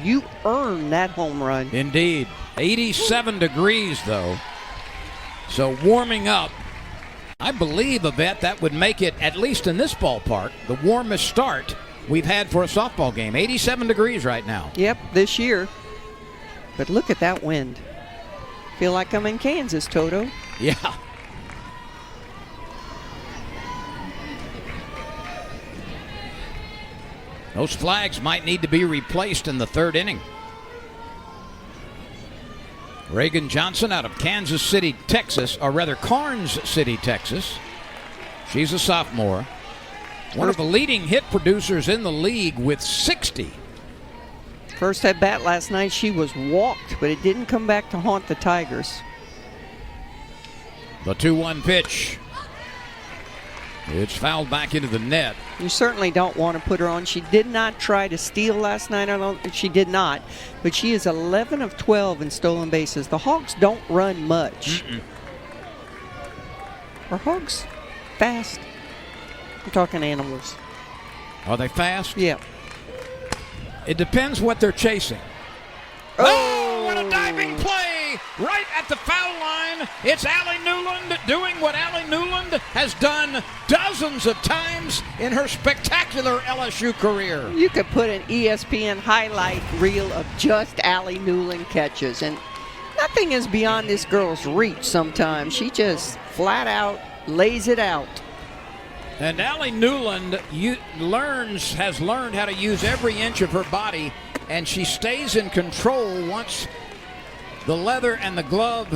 You earn that home run. Indeed. 87 degrees, though. So warming up. I believe, Yvette, that would make it, at least in this ballpark, the warmest start we've had for a softball game. 87 degrees right now. Yep, this year. But look at that wind. Feel like I'm in Kansas, Toto. Yeah. Those flags might need to be replaced in the third inning. Reagan Johnson out of Kansas City, Texas, or rather Karnes City, Texas. She's a sophomore. One of the leading hit producers in the league with 60. First at bat last night, she was walked, but it didn't come back to haunt the Tigers. The 2-1 pitch. It's fouled back into the net. You certainly don't want to put her on. She did not try to steal last night. She did not. But she is 11 of 12 in stolen bases. The Hogs don't run much. Are Hogs fast? I'm talking animals. Are they fast? Yeah. It depends what they're chasing. Oh, what a diving play! Right at the foul line. It's Allie Newland doing what Allie Newland has done dozens of times in her spectacular LSU career. You could put an ESPN highlight reel of just Allie Newland catches, and nothing is beyond this girl's reach sometimes. She just flat out lays it out. And Allie Newland has learned how to use every inch of her body, and she stays in control once the leather and the glove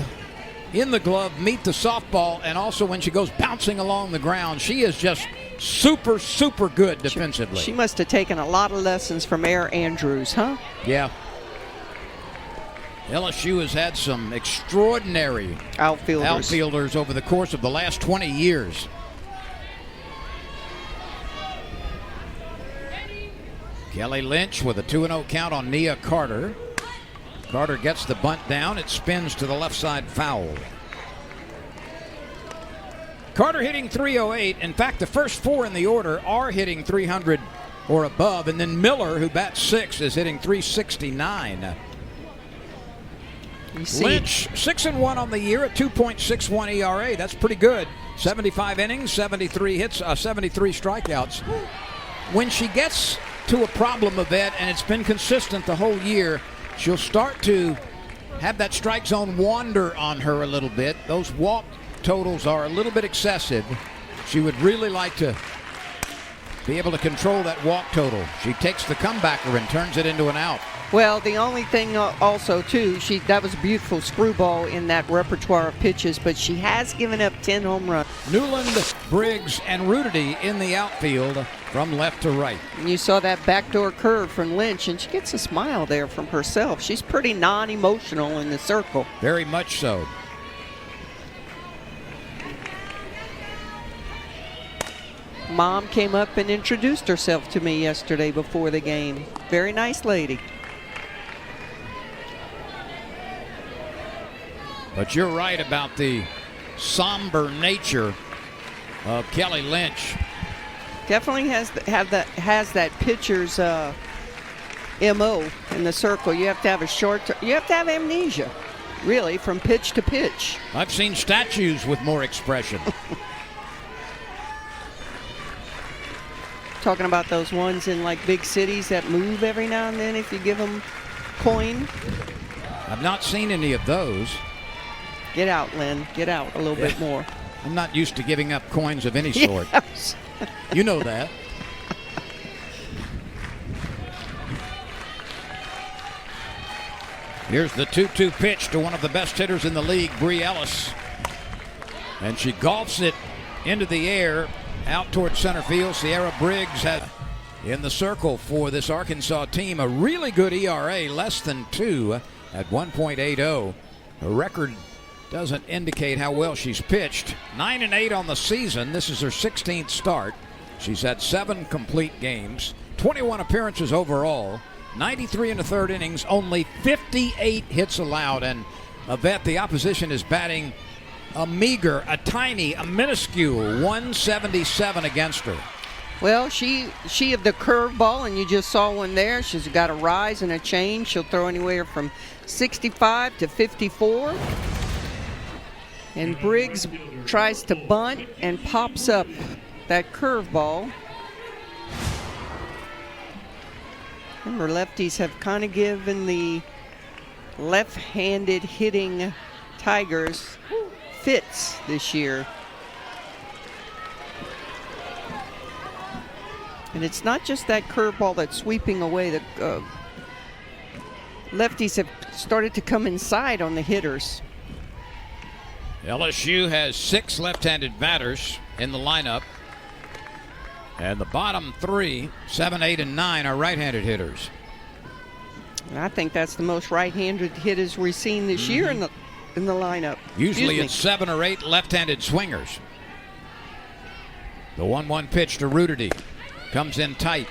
meet the softball, and also when she goes bouncing along the ground. She is just super, super good defensively. She must have taken a lot of lessons from Air Andrews, huh? Yeah. LSU has had some extraordinary outfielders over the course of the last 20 years. Kelly Lynch with a 2-0 count on Nia Carter. Carter gets the bunt down. It spins to the left side foul. Carter hitting .308. In fact, the first four in the order are hitting .300 or above. And then Miller, who bats sixth, is hitting .369. Lynch, 6-1 on the year at 2.61 ERA. That's pretty good. 75 innings, 73 hits, 73 strikeouts. When she gets to a problem of that, and it's been consistent the whole year, she'll start to have that strike zone wander on her a little bit. Those walk totals are a little bit excessive. She would really like to be able to control that walk total. She takes the comebacker and turns it into an out. Well, the only thing also, too, that was a beautiful screwball in that repertoire of pitches, but she has given up 10 home runs. Newland, Briggs, and Rudity in the outfield from left to right. And you saw that backdoor curve from Lynch, and she gets a smile there from herself. She's pretty non-emotional in the circle. Very much so. Mom came up and introduced herself to me yesterday before the game. Very nice lady. But you're right about the somber nature of Kelly Lynch. Definitely has that pitcher's MO in the circle. You have to have you have to have amnesia, really, from pitch to pitch. I've seen statues with more expression. Talking about those ones in like big cities that move every now and then if you give them coin. I've not seen any of those. Get out, Lynn. Get out a little bit more. I'm not used to giving up coins of any sort. Yes. You know that. Here's the 2-2 pitch to one of the best hitters in the league, Bree Ellis. And she golfs it into the air out towards center field. Sierra Briggs has in the circle for this Arkansas team a really good ERA, less than 2 at 1.80. Her record doesn't indicate how well she's pitched. 9-8 on the season. This is her 16th start. She's had 7 complete games, 21 appearances overall, 93 in the third innings, only 58 hits allowed. And Yvette, the opposition is batting a meager, a minuscule 177 against her. Well, she of the curveball, and you just saw one there. She's got a rise and a change. She'll throw anywhere from 65 to 54. And Briggs tries to bunt and pops up that curveball. Remember, lefties have kind of given the left-handed hitting Tigers fits this year. And it's not just that curveball that's sweeping away. The lefties have started to come inside on the hitters. LSU has 6 left-handed batters in the lineup. And the bottom 3, 7, 8, and 9 are right-handed hitters. And I think that's the most right-handed hitters we've seen this year in the lineup. Usually it's 7 or 8 left-handed swingers. The 1-1 pitch to Rudity comes in tight.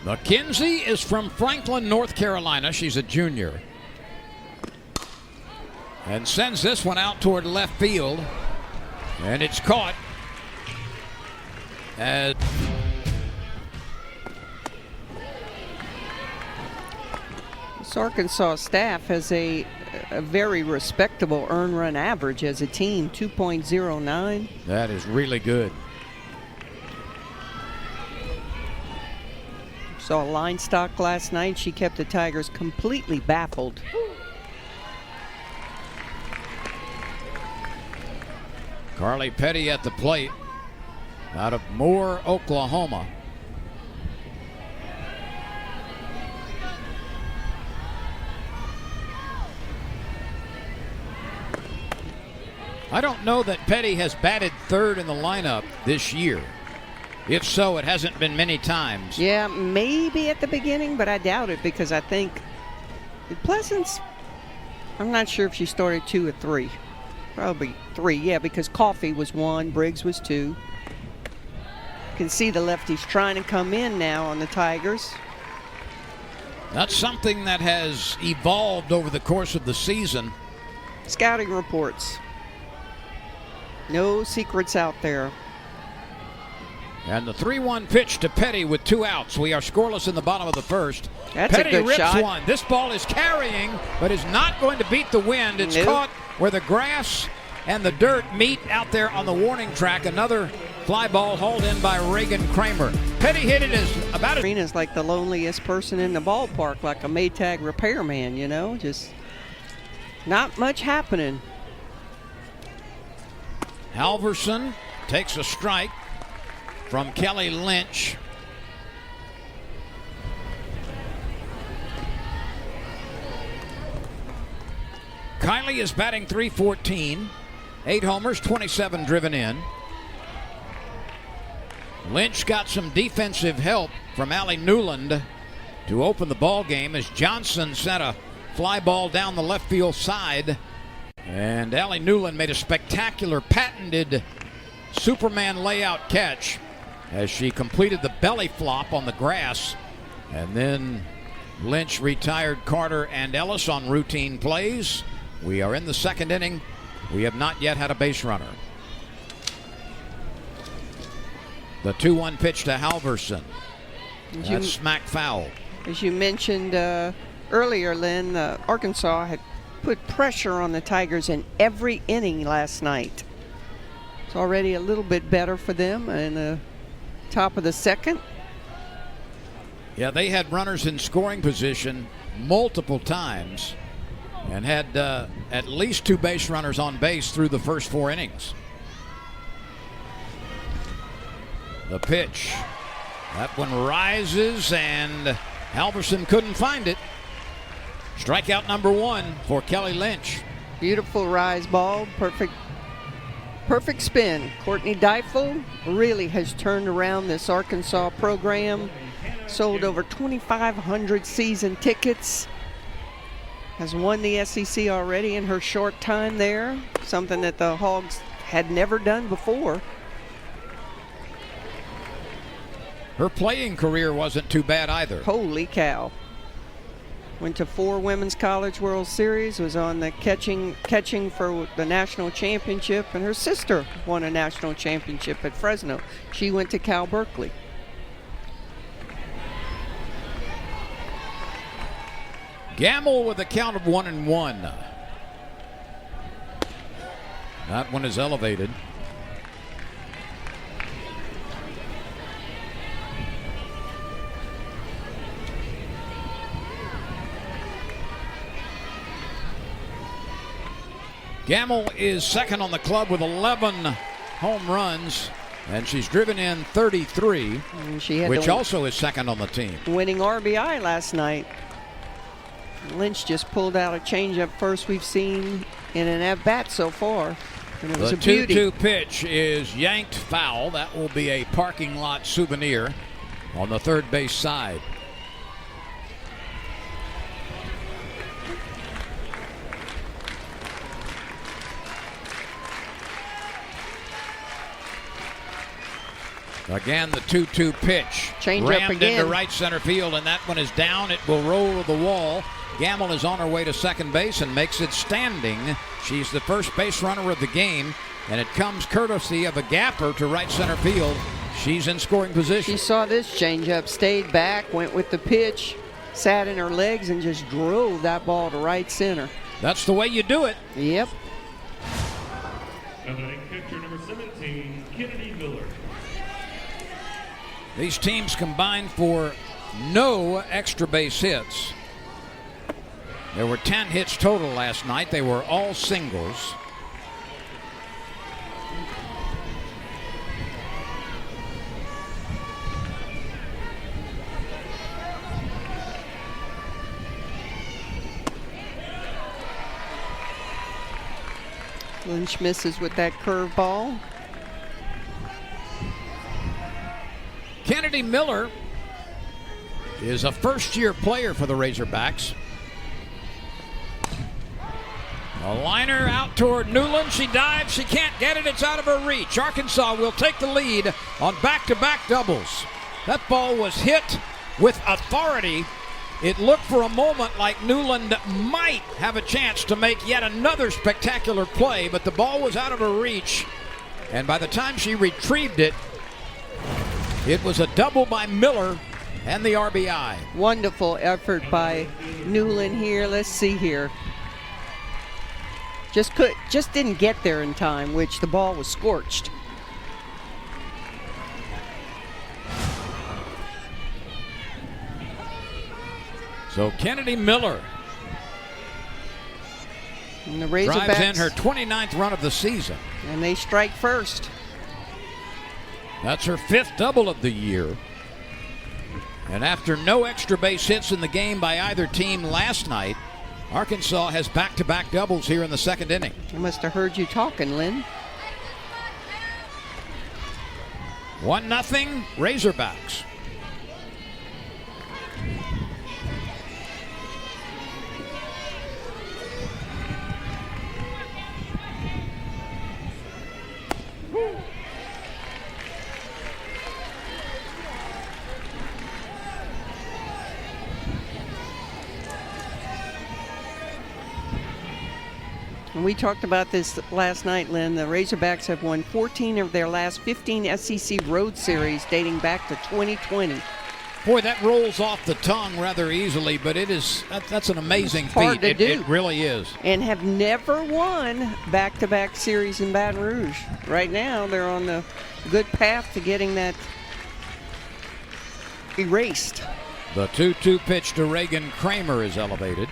McKenzie is from Franklin, North Carolina. She's a junior. And sends this one out toward left field. And it's caught. As this Arkansas staff has a very respectable earned run average as a team, 2.09. that is really good. Saw line stock last night. She kept the Tigers completely baffled. Carly Petty at the plate out of Moore, Oklahoma. I don't know that Petty has batted third in the lineup this year. If so, it hasn't been many times. Yeah, maybe at the beginning, but I doubt it because I think Pleasance, I'm not sure if she started 2 or 3. Probably 3, yeah, because Coffey was 1, Briggs was 2. You can see the lefties trying to come in now on the Tigers. That's something that has evolved over the course of the season. Scouting reports. No secrets out there. And the 3-1 pitch to Petty with 2 outs. We are scoreless in the bottom of the first. That's Petty a good rips shot. one. This ball is carrying, but is not going to beat the wind. It's caught where the grass and the dirt meet out there on the warning track. Another fly ball hauled in by Reagan Kramer. Petty hit it as about as... Arena's like the loneliest person in the ballpark, like a Maytag repairman, you know, just not much happening. Halverson takes a strike from Kelly Lynch. Kylie is batting .314, 8 homers, 27 driven in. Lynch got some defensive help from Allie Newland to open the ball game as Johnson sent a fly ball down the left field side. And Allie Newland made a spectacular patented Superman layout catch as she completed the belly flop on the grass. And then Lynch retired Carter and Ellis on routine plays. We are in the second inning. We have not yet had a base runner. The 2-1 pitch to Halverson. That's smack foul. As you mentioned earlier, Lynn, Arkansas had put pressure on the Tigers in every inning last night. It's already a little bit better for them in the top of the second. Yeah, they had runners in scoring position multiple times and had at least 2 base runners on base through the first 4 innings. The pitch. That one rises, and Halverson couldn't find it. Strikeout number 1 for Kelly Lynch. Beautiful rise ball, perfect spin. Courtney Deifel really has turned around this Arkansas program. Sold over 2,500 season tickets. Has won the SEC already in her short time there. Something that the Hogs had never done before. Her playing career wasn't too bad either. Holy cow. Went to 4 Women's College World Series, was on the catching for the national championship, and her sister won a national championship at Fresno. She went to Cal Berkeley. Gamble with a count of 1-1. That one is elevated. Gamble is second on the club with 11 home runs, and she's driven in 33, which also is second on the team. Winning RBI last night. Lynch just pulled out a changeup, first we've seen in an at-bat so far. And it was a beauty. The 2-2 pitch is yanked foul. That will be a parking lot souvenir on the third base side. Again, the 2-2 pitch. Change rammed up again into right center field, and that one is down. It will roll to the wall. Gamble is on her way to second base and makes it standing. She's the first base runner of the game, and it comes courtesy of a gapper to right center field. She's in scoring position. She saw this changeup, stayed back, went with the pitch, sat in her legs, and just drove that ball to right center. That's the way you do it. Yep. Opening pitcher number 17, Kennedy Miller. These teams combined for no extra base hits. There were 10 hits total last night. They were all singles. Lynch misses with that curveball. Kennedy Miller is a first-year player for the Razorbacks. A liner out toward Newland. She dives. She can't get it. It's out of her reach. Arkansas will take the lead on back-to-back doubles. That ball was hit with authority. It looked for a moment like Newland might have a chance to make yet another spectacular play, but the ball was out of her reach. And by the time she retrieved it, it was a double by Miller and the RBI. Wonderful effort by Newland here. Let's see here. Just didn't get there in time, which the ball was scorched. So Kennedy Miller and the Razorbacks drives in her 29th run of the season. And they strike first. That's her 5th double of the year. And after no extra base hits in the game by either team last night, Arkansas has back-to-back doubles here in the second inning. I must have heard you talking, Lynn. 1-0 Razorbacks. And we talked about this last night, Lynn. The Razorbacks have won 14 of their last 15 SEC road series dating back to 2020. Boy, that rolls off the tongue rather easily, but that's an amazing feat. Hard to do. It really is. And have never won back-to-back series in Baton Rouge. Right now, they're on the good path to getting that erased. The 2-2 pitch to Reagan Kramer is elevated.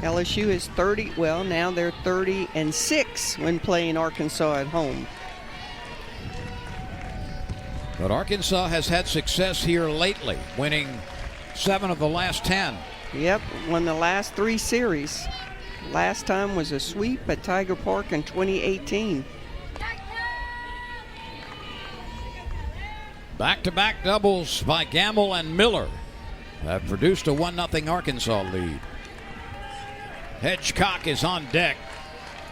LSU is 30, well, now they're 30-6 when playing Arkansas at home. But Arkansas has had success here lately, winning 7 of the last 10. Yep, won the last 3 series. Last time was a sweep at Tiger Park in 2018. Back-to-back doubles by Gamble and Miller have produced a 1-0 Arkansas lead. Hedgecock is on deck.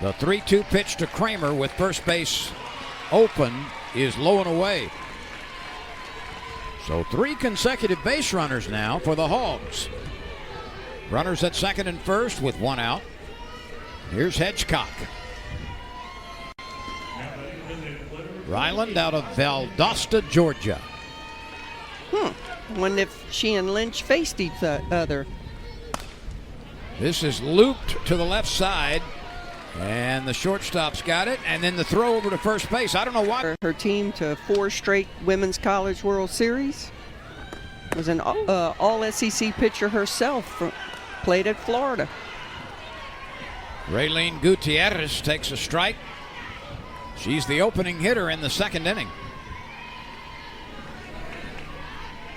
The 3-2 pitch to Kramer with first base open is low and away. So 3 consecutive base runners now for the Hogs. Runners at second and first with 1 out. Here's Hedgecock. Ryland out of Valdosta, Georgia. Wonder if she and Lynch faced each other. This is looped to the left side, and the shortstop's got it, and then the throw over to first base. I don't know why. Her team to 4 straight Women's College World Series. Was an all-SEC pitcher herself. Played at Florida. Raylene Gutierrez takes a strike. She's the opening hitter in the second inning.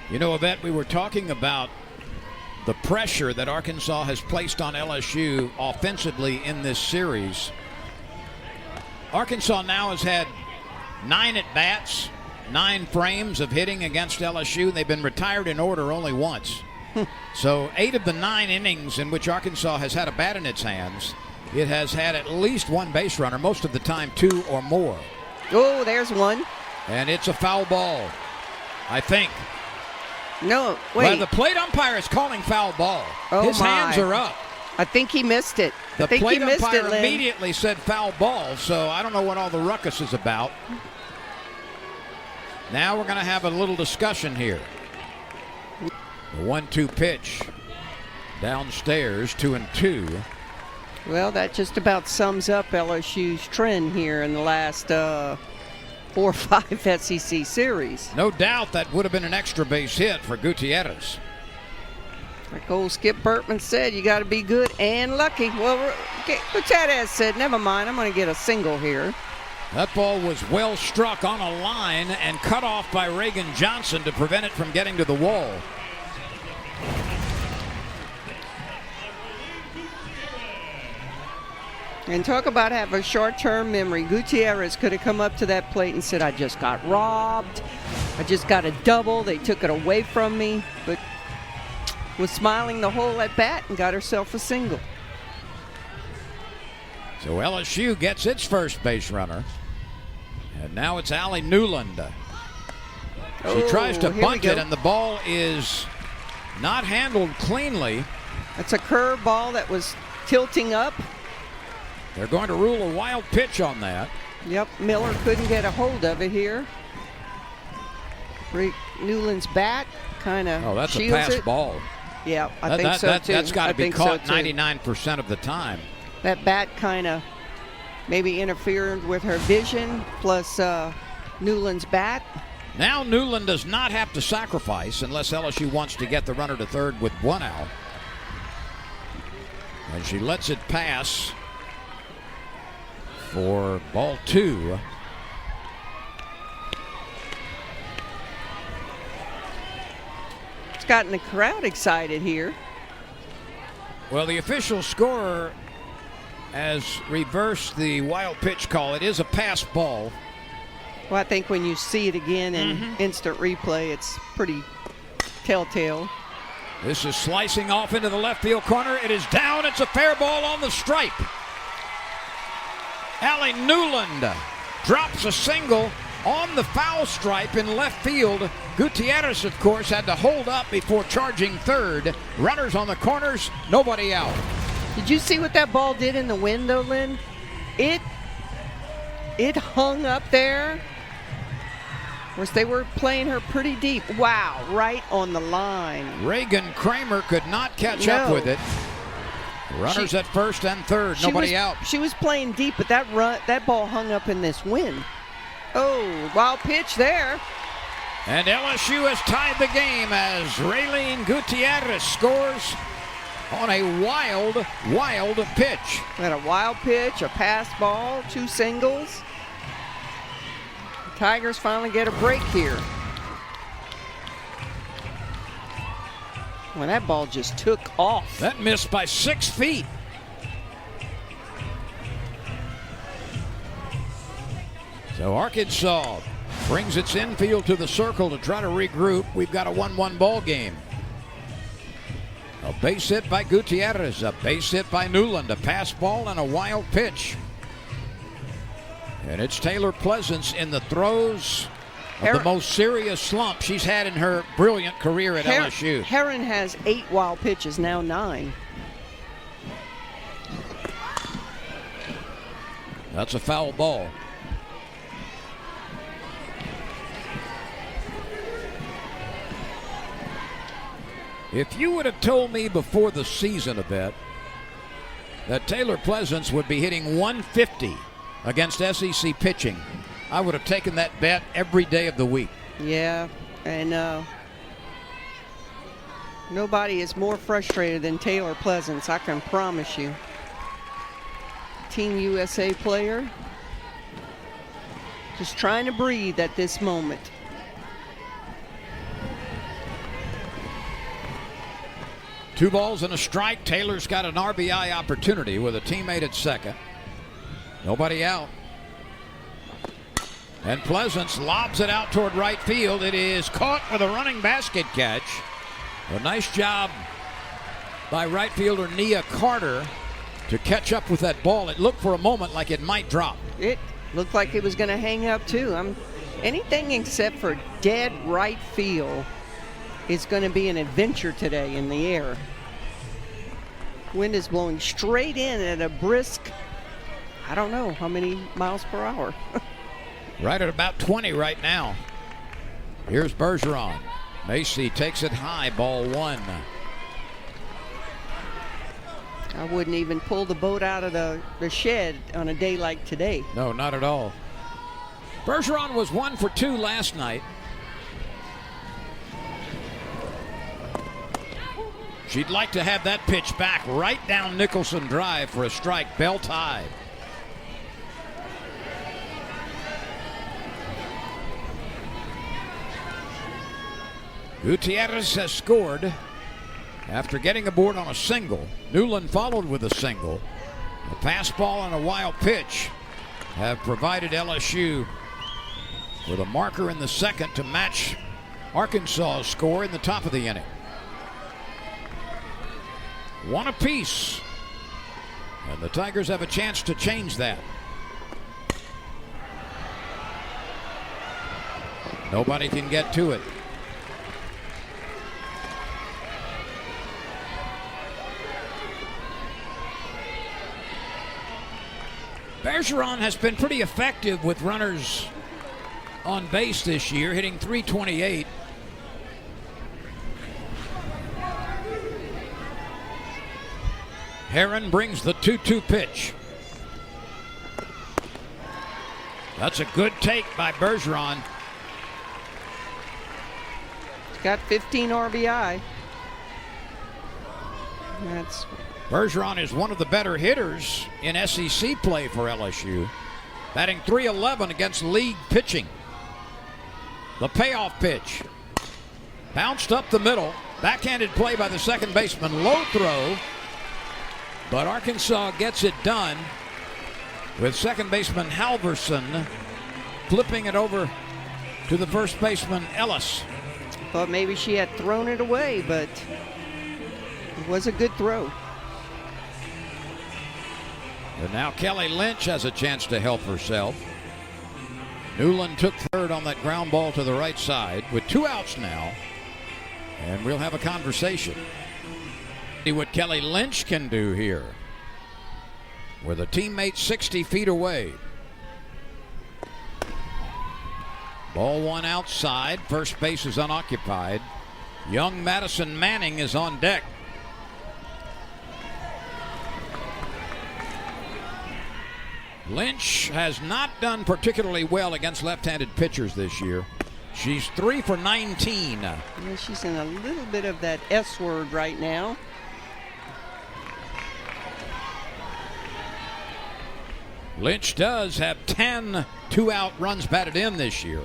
You know, Yvette, we were talking about the pressure that Arkansas has placed on LSU offensively in this series. Arkansas now has had 9 at-bats, 9 frames of hitting against LSU. They've been retired in order only once. So 8 of the 9 innings in which Arkansas has had a bat in its hands, it has had at least 1 base runner, most of the time 2 or more. Oh, there's one. And it's a foul ball, I think. No, wait. Well, the plate umpire is calling foul ball. Oh, his my. hands are up. I think he missed it. The I think plate he missed umpire it, Lynn. immediately said foul ball, so I don't know what all the ruckus is about. Now we're going to have a little discussion here. The 1-2 pitch downstairs, 2-2. Well, that just about sums up LSU's trend here in the last 4 or 5 SEC series. No doubt that would have been an extra base hit for Gutierrez. Like old Skip Burtman said, you got to be good and lucky. Well, Gutierrez said, never mind, I'm going to get a single here. That ball was well struck on a line and cut off by Reagan Johnson to prevent it from getting to the wall. And talk about having a short-term memory. Gutierrez could have come up to that plate and said, I just got robbed. I just got a double. They took it away from me. But was smiling the whole at bat and got herself a single. So LSU gets its first base runner. And now it's Allie Newland. She tries to bunt it, and the ball is not handled cleanly. It's a curve ball that was tilting up. They're going to rule a wild pitch on that. Yep, Miller couldn't get a hold of it here. Newland's bat kind of that's a shields pass it. ball. Yeah, I think so too. That's got to be caught so 99% of the time. That bat kind of maybe interfered with her vision, plus Newland's bat. Now Newland does not have to sacrifice unless LSU wants to get the runner to third with 1 out. And she lets it pass for ball 2. It's gotten the crowd excited here. Well, the official scorer has reversed the wild pitch call. It is a pass ball. Well, I think when you see it again in instant replay, it's pretty telltale. This is slicing off into the left field corner. It is down. It's a fair ball on the stripe. Allie Newland drops a single on the foul stripe in left field. Gutierrez, of course, had to hold up before charging third. Runners on the corners, nobody out. Did you see what that ball did in the wind, though, Lynn? It hung up there. Of course, they were playing her pretty deep. Wow, right on the line. Reagan Kramer could not catch up with it. Runners at first and third, nobody out. She was playing deep, but that ball hung up in this wind. Oh, wild pitch there. And LSU has tied the game as Raylene Gutierrez scores on a wild, wild pitch. Had a wild pitch, a pass ball, 2 singles. The Tigers finally get a break here. Well, that ball just took off. That missed by 6 feet. So Arkansas brings its infield to the circle to try to regroup. We've got a 1-1 ball game. A base hit by Gutierrez, a base hit by Newland, a pass ball and a wild pitch. And it's Taylor Pleasance in the throws of the most serious slump she's had in her brilliant career at LSU. Herron has 8 wild pitches, now 9. That's a foul ball. If you would have told me before the season a bit that Taylor Pleasance would be hitting 150 against SEC pitching, I would have taken that bet every day of the week. Yeah, and nobody is more frustrated than Taylor Pleasance, I can promise you. Team USA player, just trying to breathe at this moment. Two balls and a strike. Taylor's got an RBI opportunity with a teammate at second. Nobody out. And Pleasance lobs it out toward right field. It is caught with a running basket catch. A nice job by right fielder Nia Carter to catch up with that ball. It looked for a moment like it might drop. It looked like it was going to hang up too. Anything except for dead right field is going to be an adventure today in the air. Wind is blowing straight in at a brisk, I don't know how many miles per hour. Right at about 20 right now. Here's Bergeron. Macy takes it high, ball 1. I wouldn't even pull the boat out of the shed on a day like today. No, not at all. Bergeron was 1 for 2 last night. She'd like to have that pitch back right down Nicholson Drive for a strike. Bell tied. Gutierrez has scored after getting aboard on a single. Newland followed with a single. A fastball and a wild pitch have provided LSU with a marker in the second to match Arkansas's score in the top of the inning. 1 apiece. And the Tigers have a chance to change that. Nobody can get to it. Bergeron has been pretty effective with runners on base this year, hitting .328. Herron brings the 2-2 pitch. That's a good take by Bergeron. He's got 15 RBI. Bergeron is one of the better hitters in SEC play for LSU, batting .311 against league pitching. The payoff pitch. Bounced up the middle. Backhanded play by the second baseman. Low throw. But Arkansas gets it done with second baseman Halverson flipping it over to the first baseman Ellis. Thought maybe she had thrown it away, but it was a good throw. And now Kelly Lynch has a chance to help herself. Newland took third on that ground ball to the right side with 2 outs now. And we'll have a conversation. See what Kelly Lynch can do here with a teammate 60 feet away. Ball 1 outside. First base is unoccupied. Young Madison Manning is on deck. Lynch has not done particularly well against left-handed pitchers this year. She's 3 for 19. Yeah, she's in a little bit of that S word right now. Lynch does have 10 2-out runs batted in this year.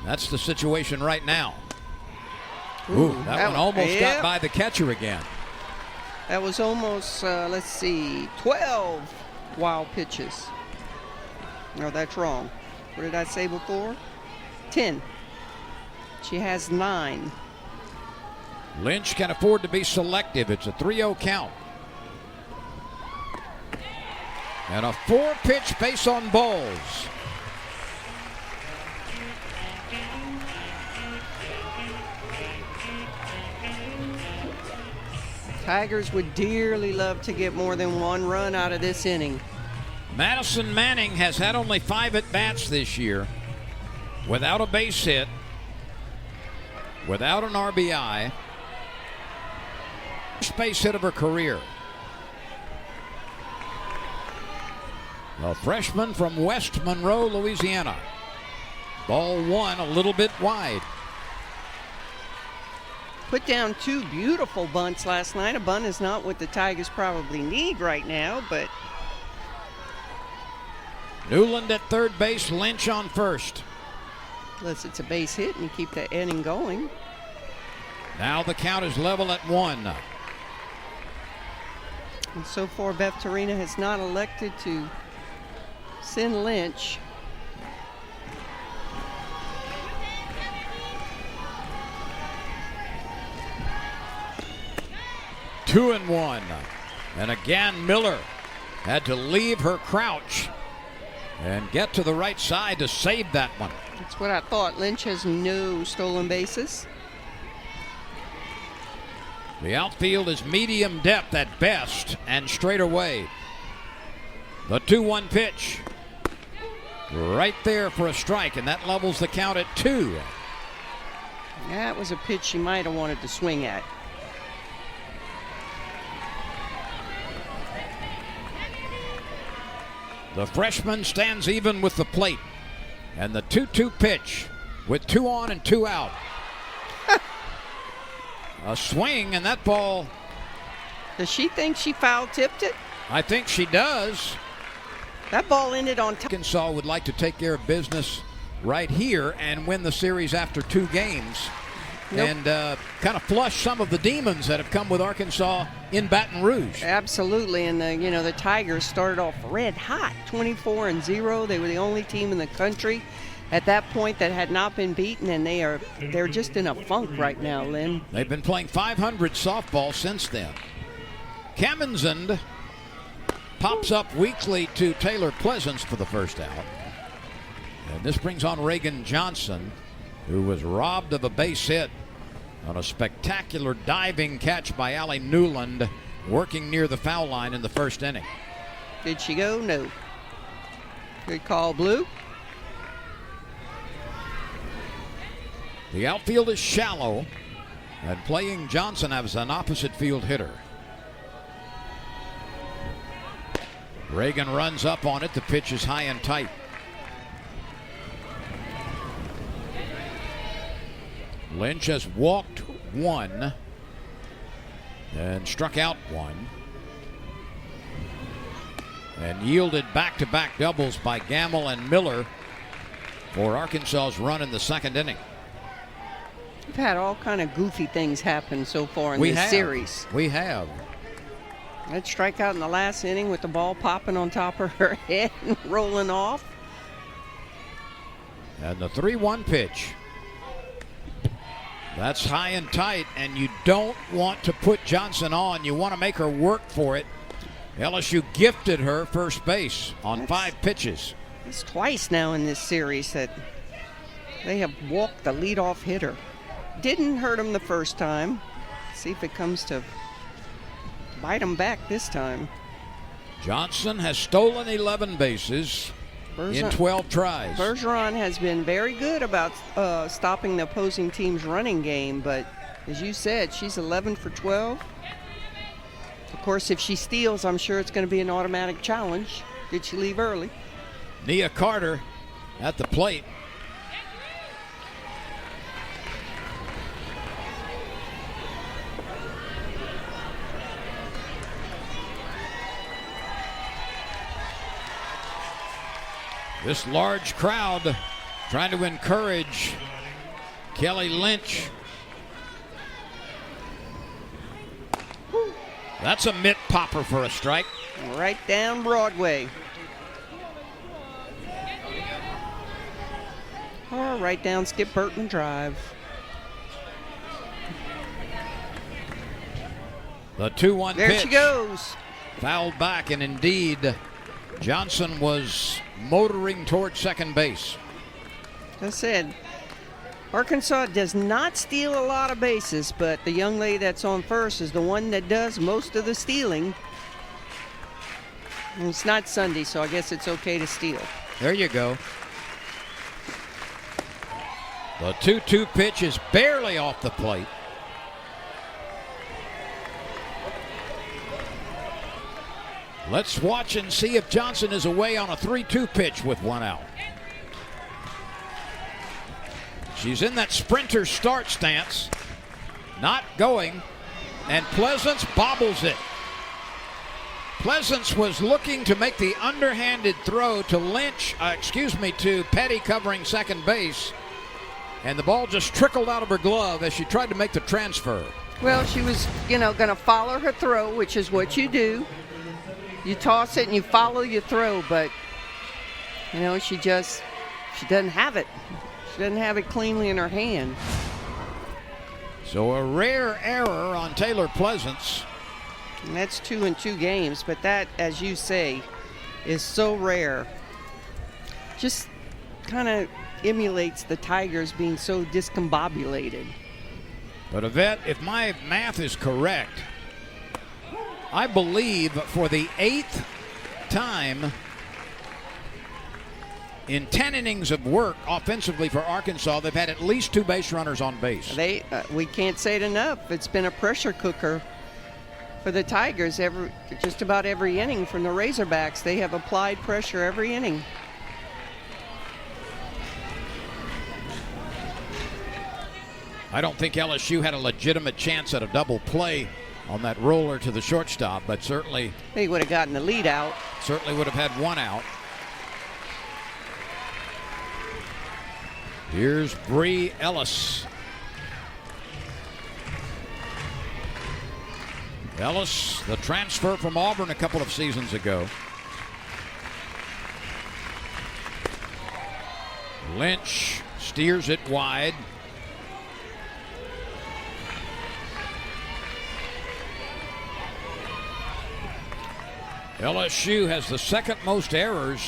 That's the situation right now. Ooh, that one almost got by the catcher again. That was almost, 12 wild pitches. No, that's wrong. What did I say before? 10. She has 9. Lynch can afford to be selective. It's a 3-0 count. And a 4-pitch base on balls. Tigers would dearly love to get more than one run out of this inning. Madison Manning has had only 5 at-bats this year without a base hit, without an RBI. First base hit of her career. A freshman from West Monroe, Louisiana. Ball 1 a little bit wide. Put down 2 beautiful bunts last night. A bunt is not what the Tigers probably need right now, but Newland at third base, Lynch on first. unless it's a base hit and you keep that inning going. Now the count is level at 1. And so far, Beth Torina has not elected to send Lynch. Two and 1. And again, Miller had to leave her crouch and get to the right side to save that one. That's what I thought. Lynch has no stolen bases. The outfield is medium depth at best and straight away. The 2-1 pitch. Right there for a strike, and that levels the count at 2. That was a pitch she might have wanted to swing at. The freshman stands even with the plate. And the 2-2 pitch with 2 on and 2 out. A swing, and that ball. Does she think she foul tipped it? I think she does. That ball ended on top. Arkansas would like to take care of business right here and win the series after 2 games. Nope. And kind of flush some of the demons that have come with Arkansas in Baton Rouge. Absolutely, and the Tigers started off red hot, 24-0. They were the only team in the country at that point that had not been beaten, and they're just in a funk right now, Lynn. They've been playing 500 softball since then. Kemmensund pops up weakly to Taylor Pleasance for the first out. And this brings on Reagan Johnson, who was robbed of a base hit on a spectacular diving catch by Allie Newland working near the foul line in the first inning. Did she go? No. Good call, Blue. The outfield is shallow and playing Johnson as an opposite field hitter. Reagan runs up on it. The pitch is high and tight. Lynch has walked 1 and struck out 1 and yielded back-to-back doubles by Gamble and Miller for Arkansas's run in the second inning. We've had all kind of goofy things happen so far in this series. We have. That strikeout in the last inning with the ball popping on top of her head and rolling off. And the 3-1 pitch. That's high and tight, and you don't want to put Johnson on. You want to make her work for it. LSU gifted her first base on 5 pitches. It's twice now in this series that they have walked the leadoff hitter. Didn't hurt him the first time. See if it comes to bite him back this time. Johnson has stolen 11 bases in 12 tries. Bergeron has been very good about stopping the opposing team's running game, but as you said, she's 11 for 12. Of course, if she steals, I'm sure it's going to be an automatic challenge. Did she leave early? Nia Carter at the plate. This large crowd trying to encourage Kelly Lynch. That's a mitt popper for a strike. Right down Broadway. Or right down Skip Burton Drive. The 2-1 pitch. There she goes. Fouled back, and indeed, Johnson was motoring toward second base. As I said, Arkansas does not steal a lot of bases, but the young lady that's on first is the one that does most of the stealing. And it's not Sunday, so I guess it's okay to steal. There you go. The 2-2 pitch is barely off the plate. Let's watch and see if Johnson is away on a 3-2 pitch with one out. She's in that sprinter start stance, not going, and Pleasance bobbles it. Pleasance was looking to make the underhanded throw to to Petty covering second base, and the ball just trickled out of her glove as she tried to make the transfer. Well, she was, going to follow her throw, which is what you do. You toss it and you follow your throw, but, she doesn't have it. She doesn't have it cleanly in her hand. So a rare error on Taylor Pleasance. And that's 2 in 2 games, but that, as you say, is so rare. Just kind of emulates the Tigers being so discombobulated. But Yvette, if my math is correct, I believe for the 8th time in 10 innings of work offensively for Arkansas, they've had at least 2 base runners on base. We can't say it enough. It's been a pressure cooker for the Tigers just about every inning from the Razorbacks. They have applied pressure every inning. I don't think LSU had a legitimate chance at a double play on that roller to the shortstop, but certainly they would have gotten the lead out. Certainly would have had 1 out. Here's Bree Ellis. Ellis, the transfer from Auburn a couple of seasons ago. Lynch steers it wide. LSU has the 2nd most errors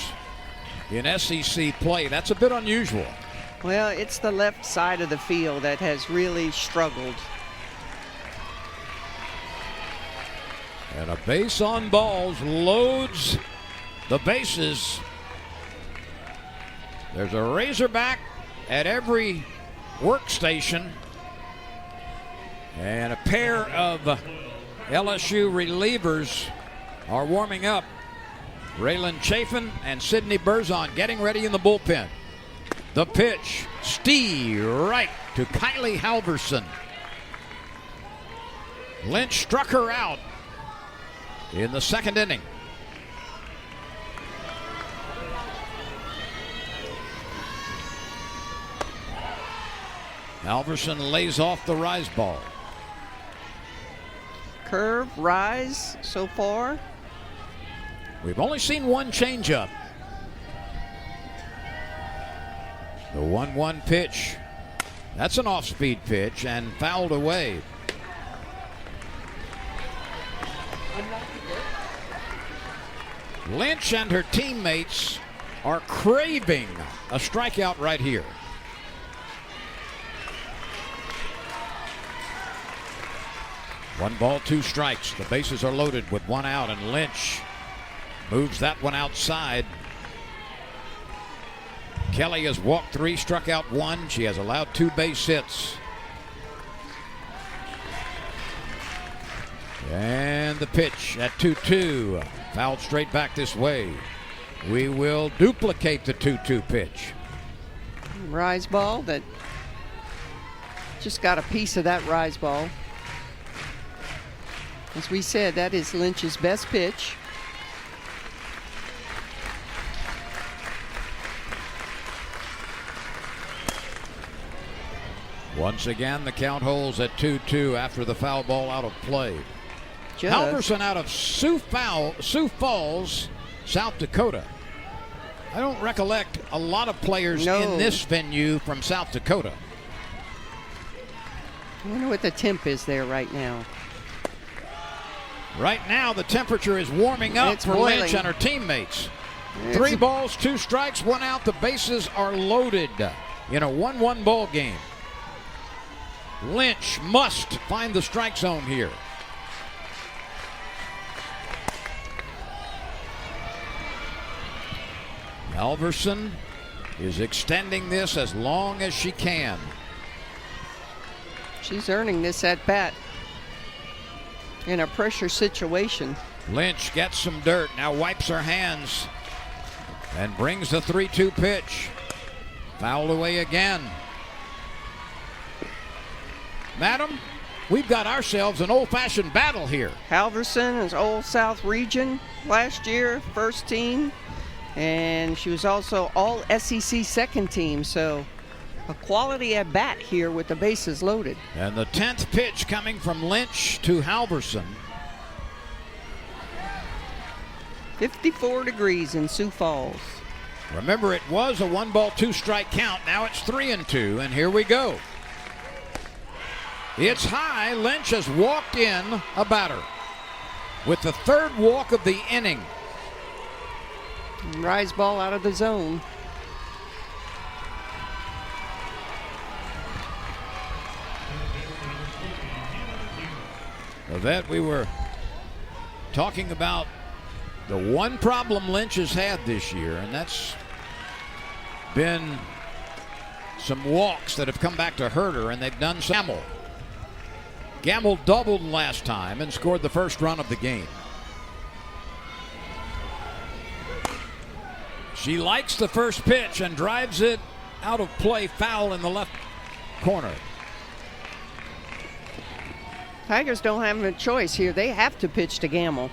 in SEC play. That's a bit unusual. Well, it's the left side of the field that has really struggled. And a base on balls loads the bases. There's a Razorback at every workstation. And a pair of LSU relievers are warming up. Raylan Chafin and Sidney Berzon getting ready in the bullpen. The pitch, right to Kylie Halverson. Lynch struck her out in the 2nd inning. Halverson lays off the rise ball. Curve, rise so far. We've only seen 1 changeup. The 1-1 pitch. That's an off-speed pitch and fouled away. Lynch and her teammates are craving a strikeout right here. One ball, 2 strikes. The bases are loaded with 1 out, and Lynch moves that one outside. Kelly has walked 3, struck out 1. She has allowed 2 base hits. And the pitch at 2-2. Fouled straight back this way. We will duplicate the 2-2 pitch. Rise ball that just got a piece of that rise ball. As we said, that is Lynch's best pitch. Once again, the count holds at 2-2 after the foul ball out of play. Halverson out of Sioux Falls, South Dakota. I don't recollect a lot of players in this venue from South Dakota. I wonder what the temp is there right now. Right now, the temperature is warming up for Lynch and her teammates. 3 balls, 2 strikes, 1 out. The bases are loaded in a 1-1 ball game. Lynch must find the strike zone here. Halverson is extending this as long as she can. She's earning this at bat in a pressure situation. Lynch gets some dirt, now wipes her hands and brings the 3-2 pitch. Fouled away again. Madam, we've got ourselves an old-fashioned battle here. Halverson is Old South Region last year, first team, and she was also all SEC second team, so a quality at bat here with the bases loaded. And the 10th pitch coming from Lynch to Halverson. 54 degrees in Sioux Falls. Remember, it was a 1-ball, 2-strike count. Now it's 3-2, and here we go. It's high. Lynch has walked in a batter with the third walk of the inning. Rise ball out of the zone. Yvette, we were talking about the one problem Lynch has had this year, and that's been some walks that have come back to hurt her, and they've done some. Gamble doubled last time and scored the first run of the game. She likes the first pitch and drives it out of play, foul in the left corner. Tigers don't have a choice here. They have to pitch to Gamble.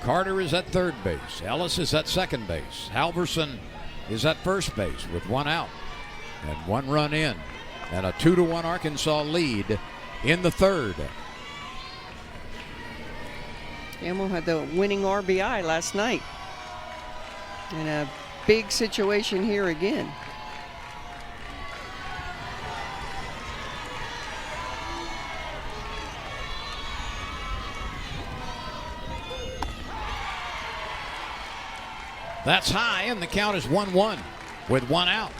Carter is at third base. Ellis is at second base. Halverson is at first base with one out and one run in, and a 2-1 Arkansas lead in the third. Gamble had the winning RBI last night. In a big situation here again. That's high, and the count is 1-1 with one out.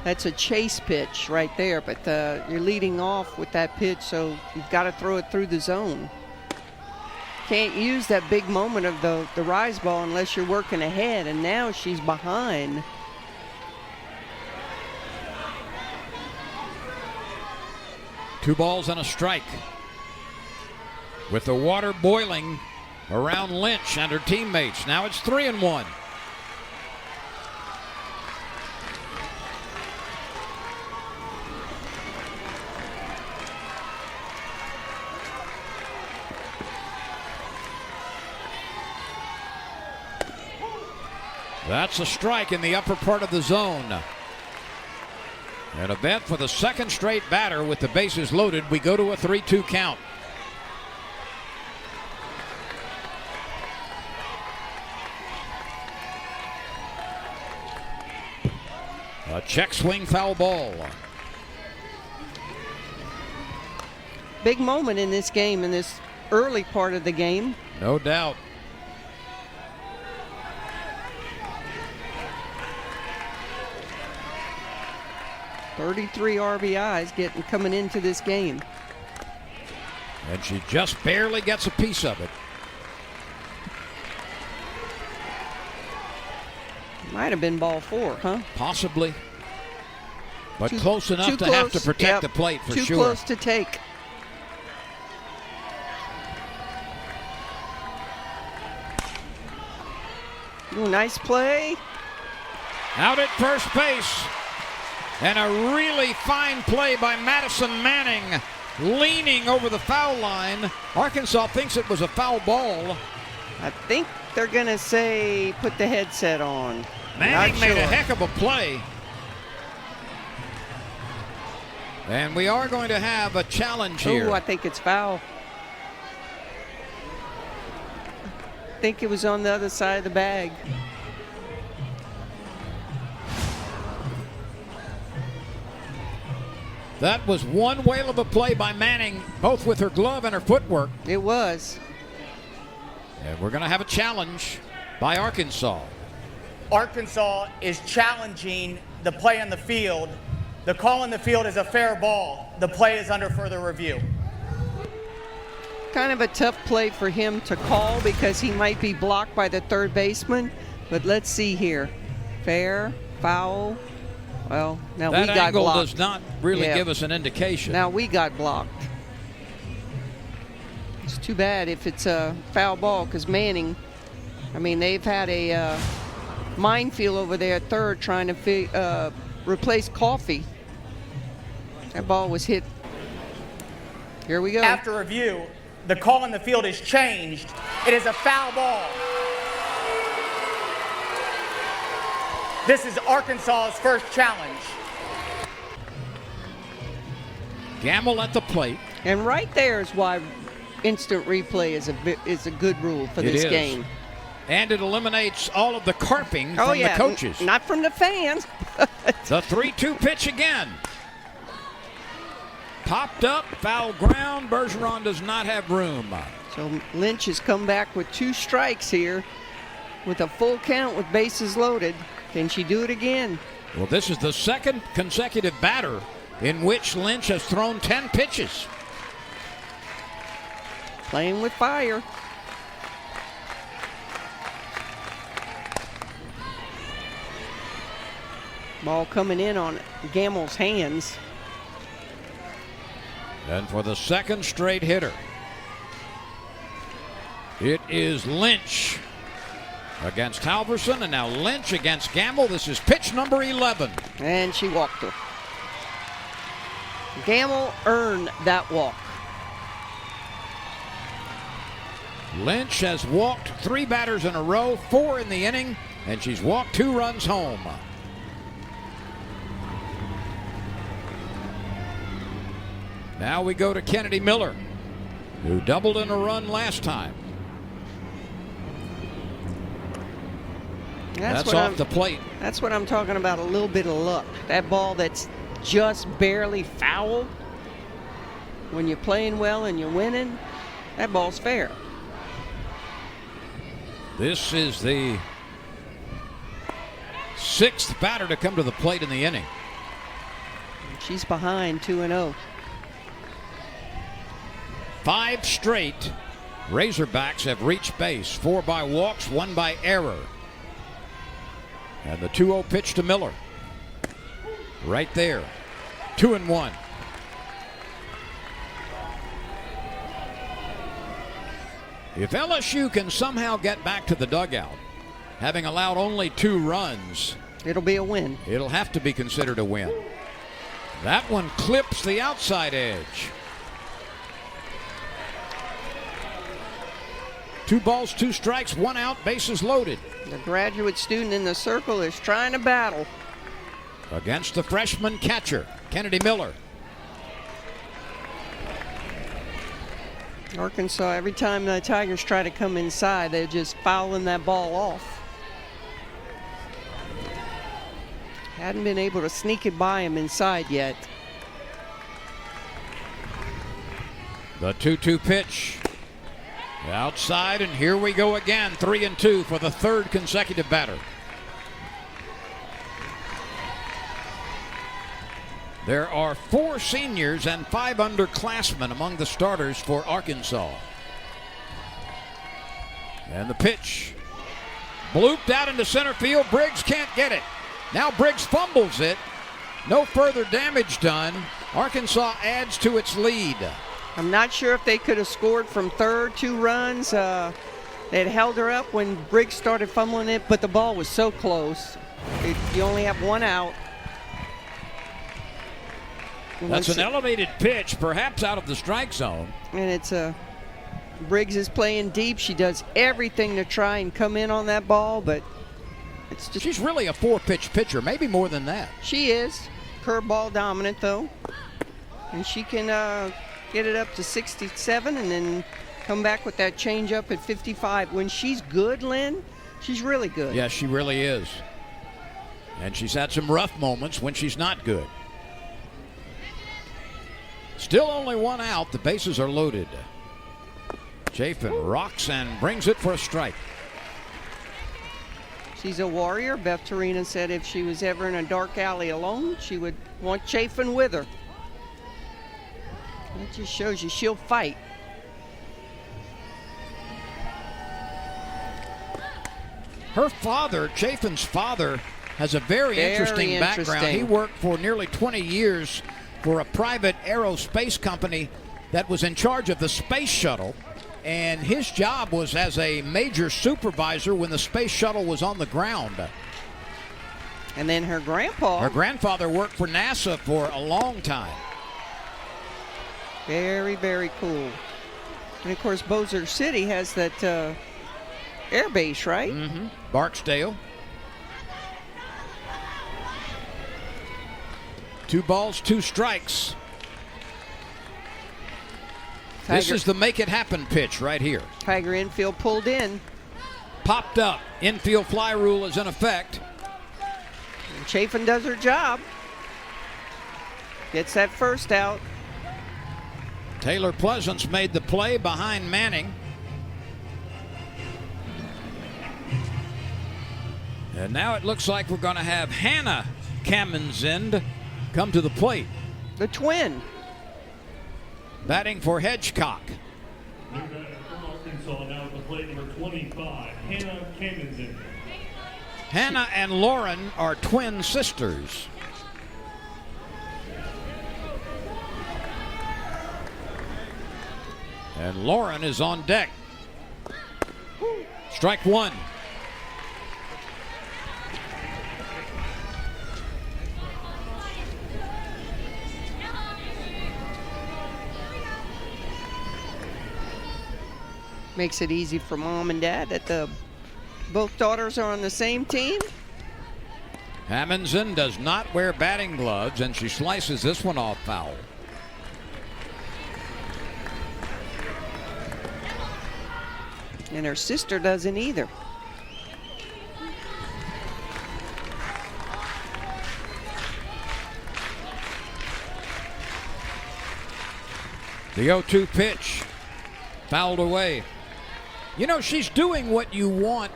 That's a chase pitch right there, but you're leading off with that pitch, so you've got to throw it through the zone. Can't use that big moment of the rise ball unless you're working ahead, and now she's behind. Two balls and a strike. With the water boiling around Lynch and her teammates. Now it's 3-1. That's a strike in the upper part of the zone. And a bet for the second straight batter with the bases loaded. We go to a 3-2 count. A check swing foul ball. Big moment in this game, in this early part of the game. No doubt. .33 RBIs coming into this game. And she just barely gets a piece of it. Might have been ball 4, huh? Possibly. But close enough to have to protect the plate for sure. Too close to take. Ooh, nice play. Out at first base. And a really fine play by Madison Manning, leaning over the foul line. Arkansas thinks it was a foul ball. I think they're going to say put the headset on. Manning made a heck of a play. And we are going to have a challenge here. Oh, I think it's foul. I think it was on the other side of the bag. That was one whale of a play by Manning, both with her glove and her footwork. It was. And we're going to have a challenge. by Arkansas. Arkansas is challenging the play on the field. The call on the field is a fair ball. The play is under further review. Kind of a tough play for him to call because he might be blocked by the third baseman. But let's see here. Fair, foul. Well, now That we got angle blocked. does not really Yeah. give us an indication. Now we got blocked. It's too bad if it's a foul ball because Manning, I mean, they've had a minefield over there at third trying to replace Coffee. That ball was hit. Here we go. After review, the call on the field is changed. It is a foul ball. This is Arkansas's first challenge. Gamble at the plate. And right there is why instant replay is a good rule for this game. And it eliminates all of the carping Oh from yeah, the coaches. not from the fans. The 3-2 pitch again. Popped up, foul ground. Bergeron does not have room. So Lynch has come back with 2 strikes here with a full count with bases loaded. Can she do it again? Well, this is the second consecutive batter in which Lynch has thrown 10 pitches. Playing with fire. Ball coming in on Gamble's hands. And for the second straight hitter, it is Lynch against Halverson, and now Lynch against Gamble. This is pitch number 11. And she walked her. Gamble earned that walk. Lynch has walked 3 batters in a row, 4 in the inning, and she's walked 2 runs home. Now we go to Kennedy Miller, who doubled in a run last time. That's off the plate. That's what I'm talking about, a little bit of luck. That ball that's just barely foul, when you're playing well and you're winning, that ball's fair. This is the 6th batter to come to the plate in the inning. She's behind 2-0. 5 straight Razorbacks have reached base. 4 by walks, 1 by error. And the 2-0 pitch to Miller. Right there. 2-1. If LSU can somehow get back to the dugout, having allowed only 2 runs, It'll be a win. it'll have to be considered a win. That one clips the outside edge. 2 balls, 2 strikes, 1 out, bases loaded. The graduate student in the circle is trying to battle. Against the freshman catcher, Kennedy Miller. Arkansas, every time the Tigers try to come inside, they're just fouling that ball off. Hadn't been able to sneak it by him inside yet. The 2-2 pitch. Outside, and here we go again. 3-2 for the 3rd consecutive batter. There are 4 seniors and 5 underclassmen among the starters for Arkansas. And the pitch. Blooped out into center field. Briggs can't get it. Now Briggs fumbles it. No further damage done. Arkansas adds to its lead. I'm not sure if they could have scored from third 2 runs. They had held her up when Briggs started fumbling it, but the ball was so close. You only have 1 out. That's an elevated pitch, perhaps out of the strike zone. And it's Briggs is playing deep. She does everything to try and come in on that ball, but it's just. She's really a 4-pitch pitcher, maybe more than that. She is. Curveball dominant, though. And she can get it up to 67 and then come back with that changeup at 55. When she's good, Lynn, she's really good. Yes, she really is. And she's had some rough moments when she's not good. Still only 1 out. The bases are loaded. Chafin rocks and brings it for a strike. She's a warrior. Beth Torina said if she was ever in a dark alley alone, she would want Chafin with her. That just shows you she'll fight. Her father, Chafin's father, has a very interesting background. He worked for nearly 20 years for a private aerospace company that was in charge of the space shuttle. And his job was as a major supervisor when the space shuttle was on the ground. And then her grandfather worked for NASA for a long time. Very, very cool. And of course, Bossier City has that air base, right? Mm-hmm. Barksdale. 2 balls, 2 strikes. This is the make it happen pitch right here. Tiger infield pulled in. Popped up. Infield fly rule is in effect. And Chafin does her job. Gets that first out. Taylor Pleasance made the play behind Manning. And now it looks like we're going to have Hannah Kamenzind come to the plate. The twin. Batting for Hedgecock. New batter from Arkansas now at the plate, number 25, Hannah Kamenzind. Hannah and Lauren are twin sisters. And Lauren is on deck. Strike 1. Makes it easy for mom and dad that both daughters are on the same team. Kamenzind does not wear batting gloves, and she slices this one off foul. And her sister doesn't either. The 0-2 pitch. Fouled away. You know, she's doing what you want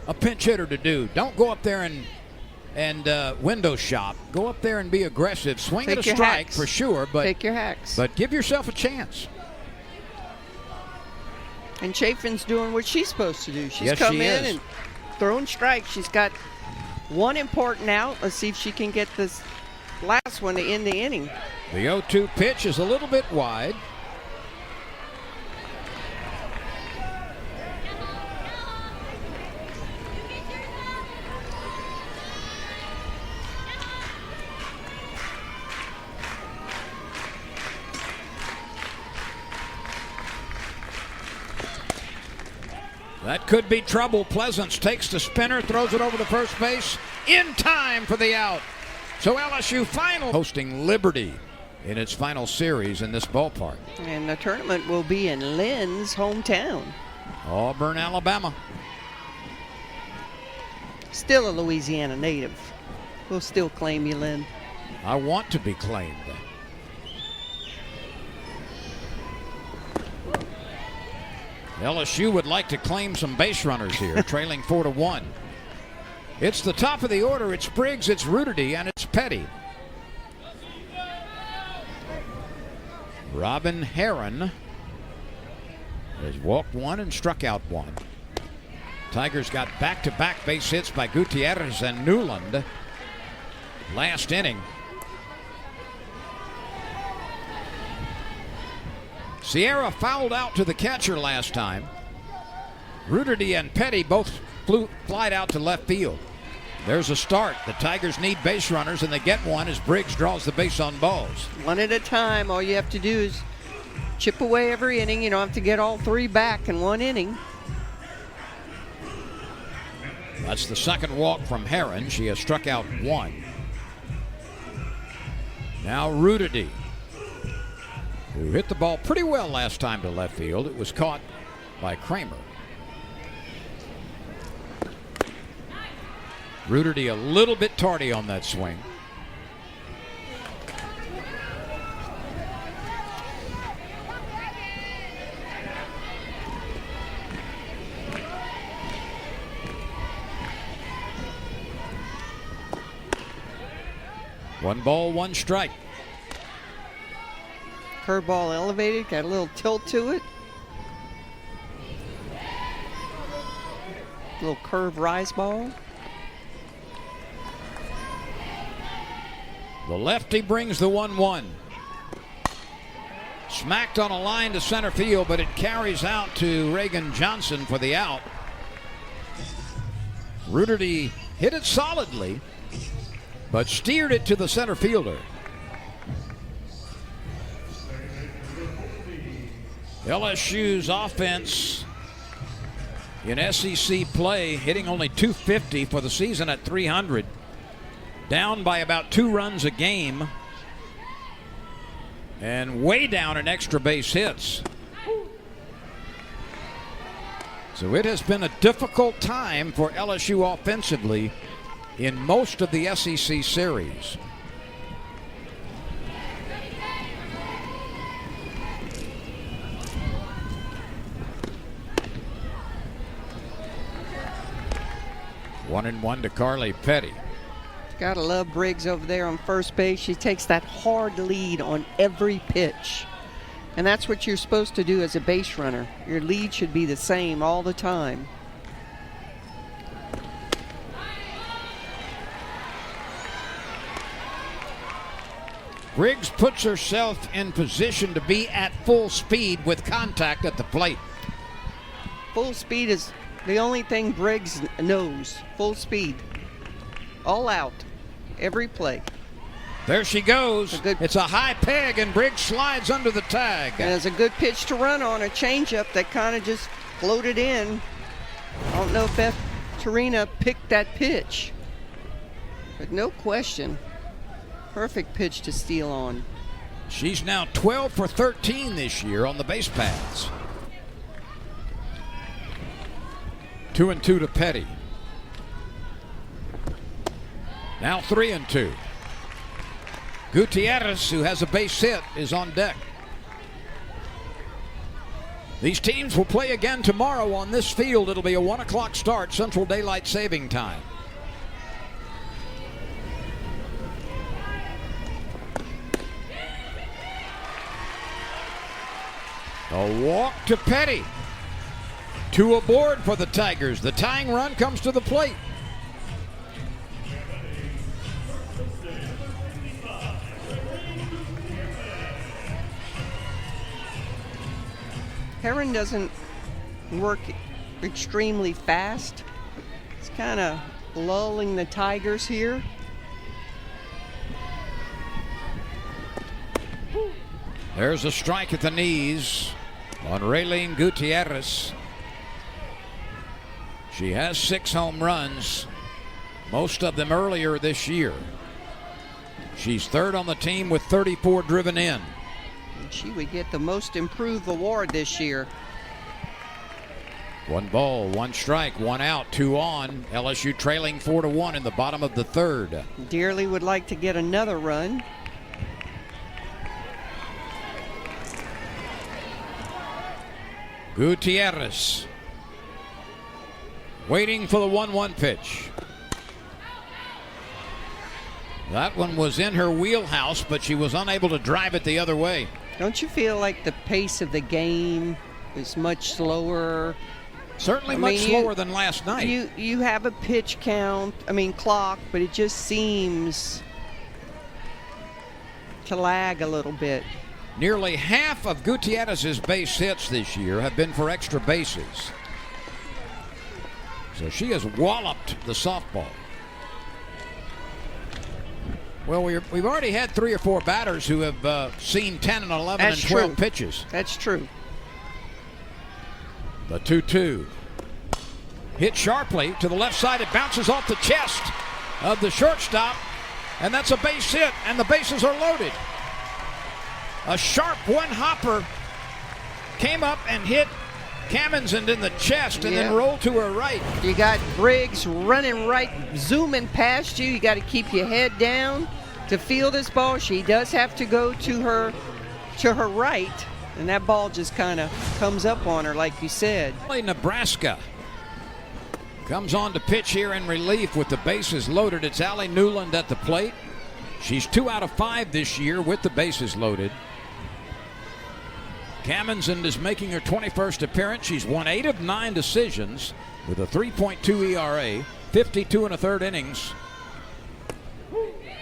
a pinch hitter to do. Don't go up there and window shop. Go up there and be aggressive. Swing at a strike for sure, but take your hacks. But give yourself a chance. And Chafin's doing what she's supposed to do. She's Yes, come she in is. and thrown strikes. She's got one important out. Let's see if she can get this last one to end the inning. The 0-2 pitch is a little bit wide. That could be trouble. Pleasance takes the spinner, throws it over to first base in time for the out. So LSU final hosting Liberty in its final series in this ballpark. And the tournament will be in Lynn's hometown. Auburn, Alabama. Still a Louisiana native. We'll still claim you, Lynn. I want to be claimed. LSU would like to claim some base runners here, trailing 4-1. It's the top of the order. It's Briggs, it's Ruderty, and it's Petty. Robin Heron has walked 1 and struck out 1. Tigers got back-to-back base hits by Gutierrez and Newland last inning. Sierra fouled out to the catcher last time. Ruderty and Petty both flied out to left field. There's a start. The Tigers need base runners, and they get one as Briggs draws the base on balls. One at a time. All you have to do is chip away every inning. You don't have to get all 3 back in 1 inning. That's the second walk from Heron. She has struck out 1. Now Ruderty, who hit the ball pretty well last time to left field. It was caught by Kramer. Ruderty a little bit tardy on that swing. 1 ball, 1 strike. Curveball elevated, got a little tilt to it. Little curve rise ball. The lefty brings the 1-1. Smacked on a line to center field, but it carries out to Reagan Johnson for the out. Ruderty hit it solidly, but steered it to the center fielder. LSU's offense in SEC play hitting only .250 for the season at .300. Down by about 2 runs a game. And way down in extra base hits. So it has been a difficult time for LSU offensively in most of the SEC series. One and one to Carly Petty. Gotta love Briggs over there on first base. She takes that hard lead on every pitch. And that's what you're supposed to do as a base runner. Your lead should be the same all the time. Briggs puts herself in position to be at full speed with contact at the plate. Full speed is the only thing Briggs knows. Full speed. All out. Every play. There she goes. It's a high peg, and Briggs slides under the tag. And it's a good pitch to run on, a changeup that kind of just floated in. I don't know if Tarina picked that pitch, but no question, perfect pitch to steal on. She's now 12 for 13 this year on the base paths. 2-2 to Petty. Now 3-2. Gutierrez, who has a base hit, is on deck. These teams will play again tomorrow on this field. It'll be a 1 o'clock start, Central Daylight Saving Time. A walk to Petty. 2 aboard for the Tigers. The tying run comes to the plate. Heron doesn't work extremely fast. It's kind of lulling the Tigers here. There's a strike at the knees on Raylene Gutierrez. She has 6 home runs, most of them earlier this year. She's 3rd on the team with 34 driven in. And she would get the most improved award this year. 1 ball, 1 strike, 1 out, 2 on. LSU trailing 4-1 in the bottom of the 3rd. Dearly would like to get another run. Gutierrez waiting for the 1-1 pitch. That one was in her wheelhouse, but she was unable to drive it the other way. Don't you feel like the pace of the game is much slower? Certainly much slower than last night. You have a pitch count, clock, but it just seems to lag a little bit. Nearly half of Gutierrez's base hits this year have been for extra bases. So she has walloped the softball. Well, we've already had 3 or 4 batters who have seen 10 and 11 and 12 pitches. That's true. The 2-2. Hit sharply to the left side. It bounces off the chest of the shortstop, and that's a base hit, and the bases are loaded. A sharp one-hopper came up and hit Kamenzind in the chest and then rolled to her right. You got Briggs running right, zooming past you. You got to keep your head down to field this ball. She does have to go to her right, and that ball just kind of comes up on her, like you said. Nebraska comes on to pitch here in relief with the bases loaded. It's Allie Newland at the plate. She's 2 out of 5 this year with the bases loaded. Kamenzind is making her 21st appearance. She's won 8 of 9 decisions with a 3.2 ERA, 52 and a third innings.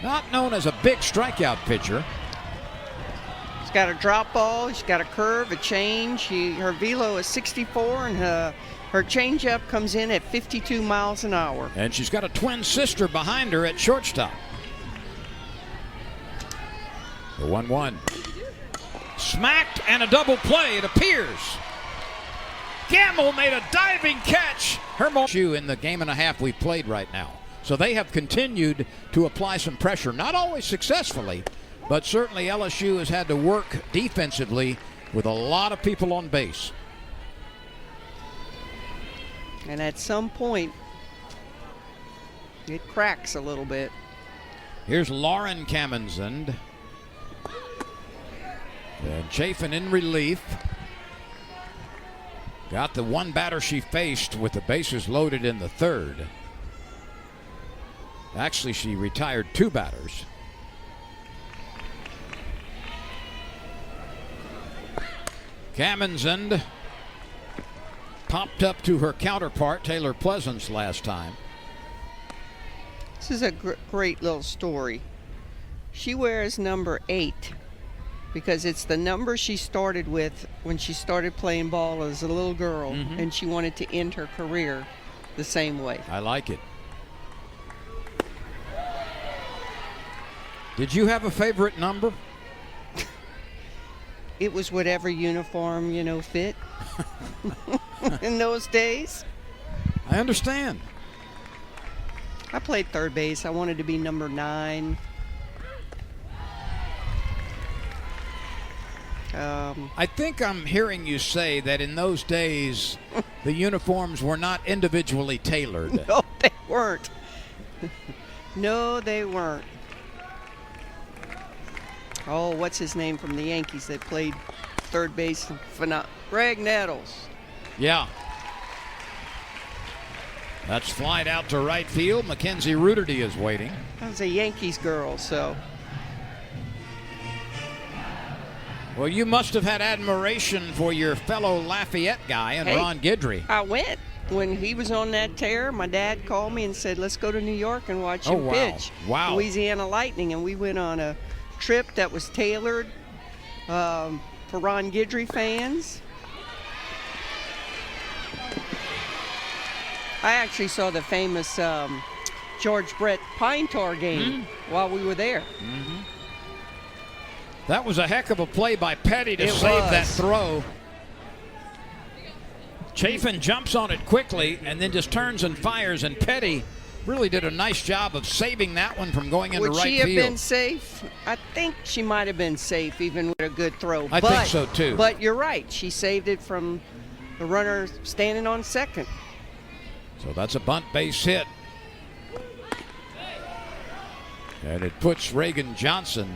Not known as a big strikeout pitcher. She's got a drop ball, she's got a curve, a change. Her velo is 64, and her changeup comes in at 52 miles an hour. And she's got a twin sister behind her at shortstop. The 1-1. Smacked and a double play, it appears. Gamble made a diving catch. Her LSU in the game and a half we played right now. So they have continued to apply some pressure, not always successfully, but certainly LSU has had to work defensively with a lot of people on base. And at some point, it cracks a little bit. Here's Lauren Kamenzind. And Chafin in relief. Got the one batter she faced with the bases loaded in the third. Actually, she retired 2 batters. Kamenzind popped up to her counterpart, Taylor Pleasance, last time. This is a great little story. She wears number 8 because it's the number she started with when she started playing ball as a little girl, and she wanted to end her career the same way. I like it. Did you have a favorite number? It was whatever uniform, fit in those days. I understand. I played third base. I wanted to be number 9. I think I'm hearing you say that in those days, the uniforms were not individually tailored. No, they weren't. No, they weren't. Oh, what's his name from the Yankees that played third base? Greg Nettles. Yeah. That's flied out to right field. Mackenzie Ruderty is waiting. I was a Yankees girl, so. Well, you must have had admiration for your fellow Lafayette guy and Ron Guidry. I went. When he was on that tear, my dad called me and said, let's go to New York and watch him pitch. Wow. Louisiana Lightning, and we went on a trip that was tailored for Ron Guidry fans. I actually saw the famous George Brett Pine Tar game while we were there. That was a heck of a play by Petty to save that throw. Chafin jumps on it quickly and then just turns and fires, and Petty really did a nice job of saving that one from going into right field. Would she have been safe? I think she might have been safe even with a good throw. I think so too. But you're right. She saved it from the runner standing on second. So that's a bunt base hit. And it puts Reagan Johnson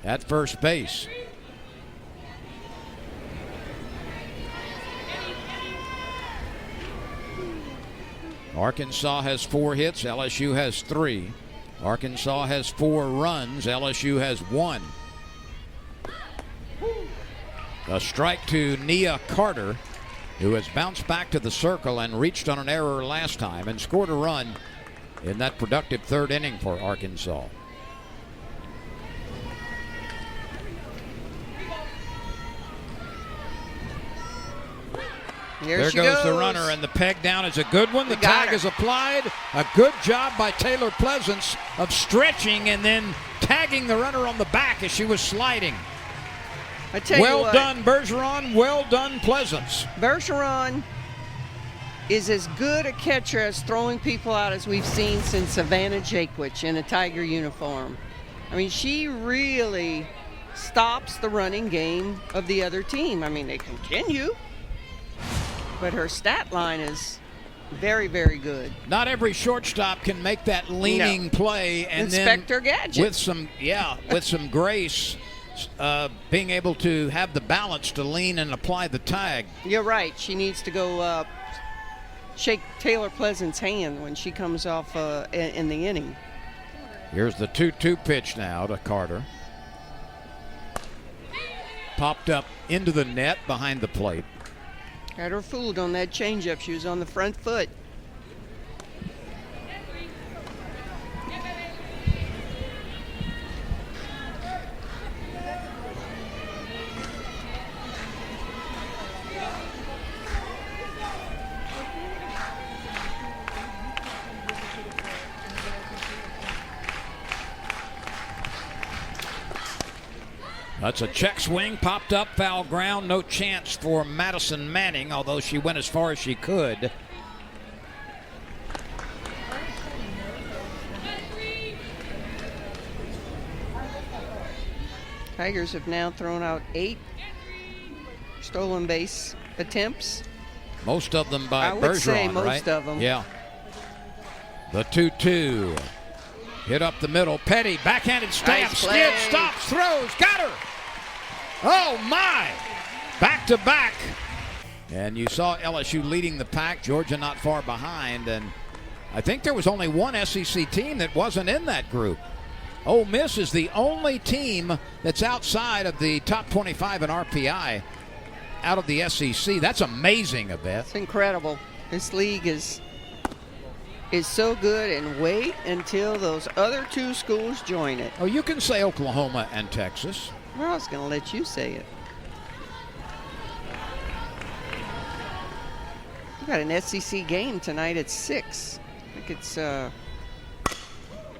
at first base. Arkansas has 4 hits, LSU has 3. Arkansas has 4 runs, LSU has 1. A strike to Nia Carter, who has bounced back to the circle and reached on an error last time and scored a run in that productive third inning for Arkansas. There goes the runner, and the peg down is a good one. The tag is applied. A good job by Taylor Pleasance of stretching and then tagging the runner on the back as she was sliding. I tell you what, well done, Bergeron. Well done, Pleasance. Bergeron is as good a catcher as throwing people out as we've seen since Savannah Jaquich in a Tiger uniform. I mean, she really stops the running game of the other team. I mean, they continue, but her stat line is very, very good. Not every shortstop can make that leaning play and Inspector then Gadget. with some grace, being able to have the balance to lean and apply the tag. You're right. She needs to go shake Taylor Pleasant's hand when she comes off in the inning. Here's the 2-2 pitch now to Carter. Popped up into the net behind the plate. Had her fooled on that changeup. She was on the front foot. That's a check swing, popped up, foul ground. No chance for Madison Manning, although she went as far as she could. Tigers have now thrown out 8 stolen base attempts. Most of them by I would say Bergeron, most right? of them. Yeah. The 2-2. Hit up the middle. Petty, backhanded stamp, Nice play. skid, stops, throws, got her. Oh my! Back to back. And you saw LSU leading the pack, Georgia not far behind, and I think there was only one SEC team that wasn't in that group. Ole Miss is the only team that's outside of the top 25 in RPI out of the SEC. That's amazing, Abeth. It's incredible. This league is so good, and wait until those other 2 schools join it. Oh, you can say Oklahoma and Texas. Well, I was going to let you say it. We got an SEC game tonight at 6. I think it's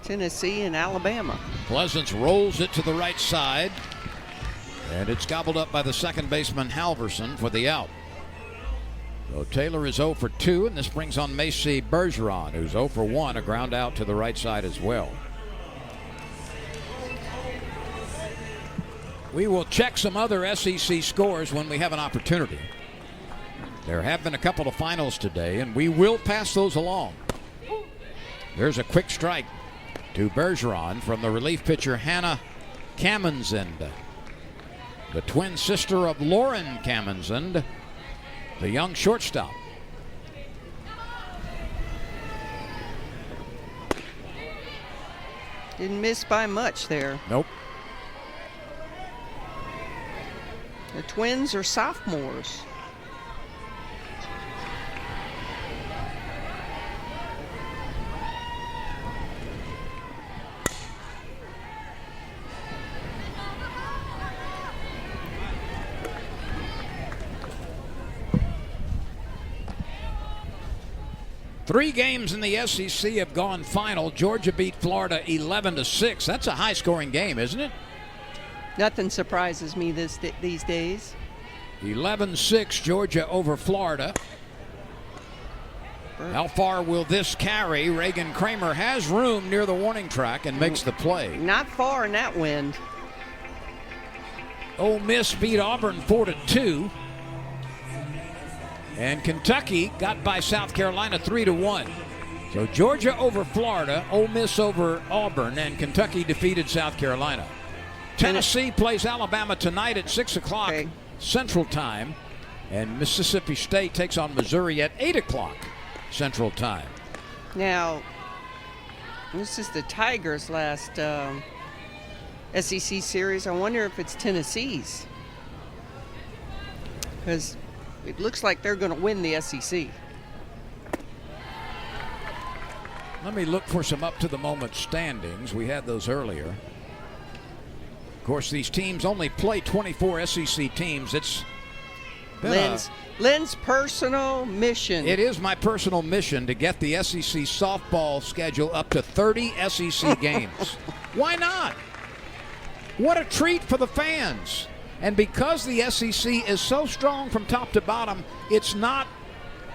Tennessee and Alabama. Pleasance rolls it to the right side, and it's gobbled up by the second baseman Halverson for the out. So Taylor is 0 for 2, and this brings on Macy Bergeron, who's 0 for 1, a ground out to the right side as well. We will check some other SEC scores when we have an opportunity. There have been a couple of finals today, and we will pass those along. There's a quick strike to Bergeron from the relief pitcher Hannah Kamensend, the twin sister of Lauren Kamensend, the young shortstop. Didn't miss by much there. Nope. The Twins are sophomores. Three games in the SEC have gone final. Georgia beat Florida 11-6. That's a high-scoring game, isn't it? Nothing surprises me these days. 11-6, Georgia over Florida. How far will this carry? Reagan Kramer has room near the warning track and makes the play. Not far in that wind. Ole Miss beat Auburn 4-2. And Kentucky got by South Carolina 3-1. So Georgia over Florida, Ole Miss over Auburn, and Kentucky defeated South Carolina. Tennessee plays Alabama tonight at 6 o'clock Central Time. And Mississippi State takes on Missouri at 8 o'clock Central Time. Now, this is the Tigers' last SEC series. I wonder if it's Tennessee's, because it looks like they're going to win the SEC. Let me look for some up-to-the-moment standings. We had those earlier. Of course, these teams only play 24 SEC teams. It's Lynn's personal mission. It is my personal mission to get the SEC softball schedule up to 30 SEC games. Why not? What a treat for the fans. And because the SEC is so strong from top to bottom, it's not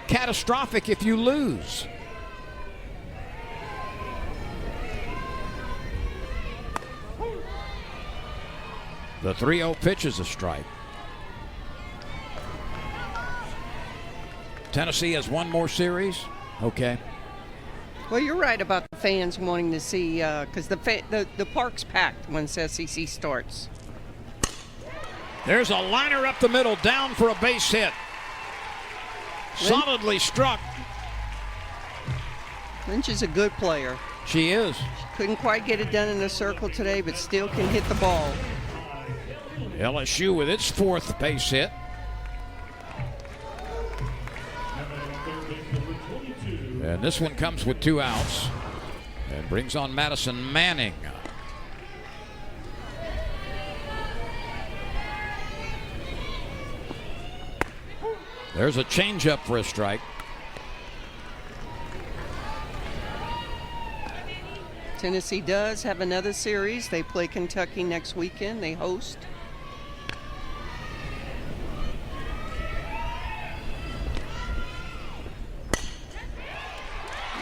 catastrophic if you lose. The 3-0 pitch is a strike. Tennessee has one more series. Okay. Well, you're right about the fans wanting to see, because the park's packed when SEC starts. There's a liner up the middle, down for a base hit. Solidly struck. Lynch is a good player. She is. Couldn't quite get it done in the circle today, but still can hit the ball. LSU with its 4th base hit. And this one comes with 2 outs and brings on Madison Manning. There's a changeup for a strike. Tennessee does have another series. They play Kentucky next weekend. They host.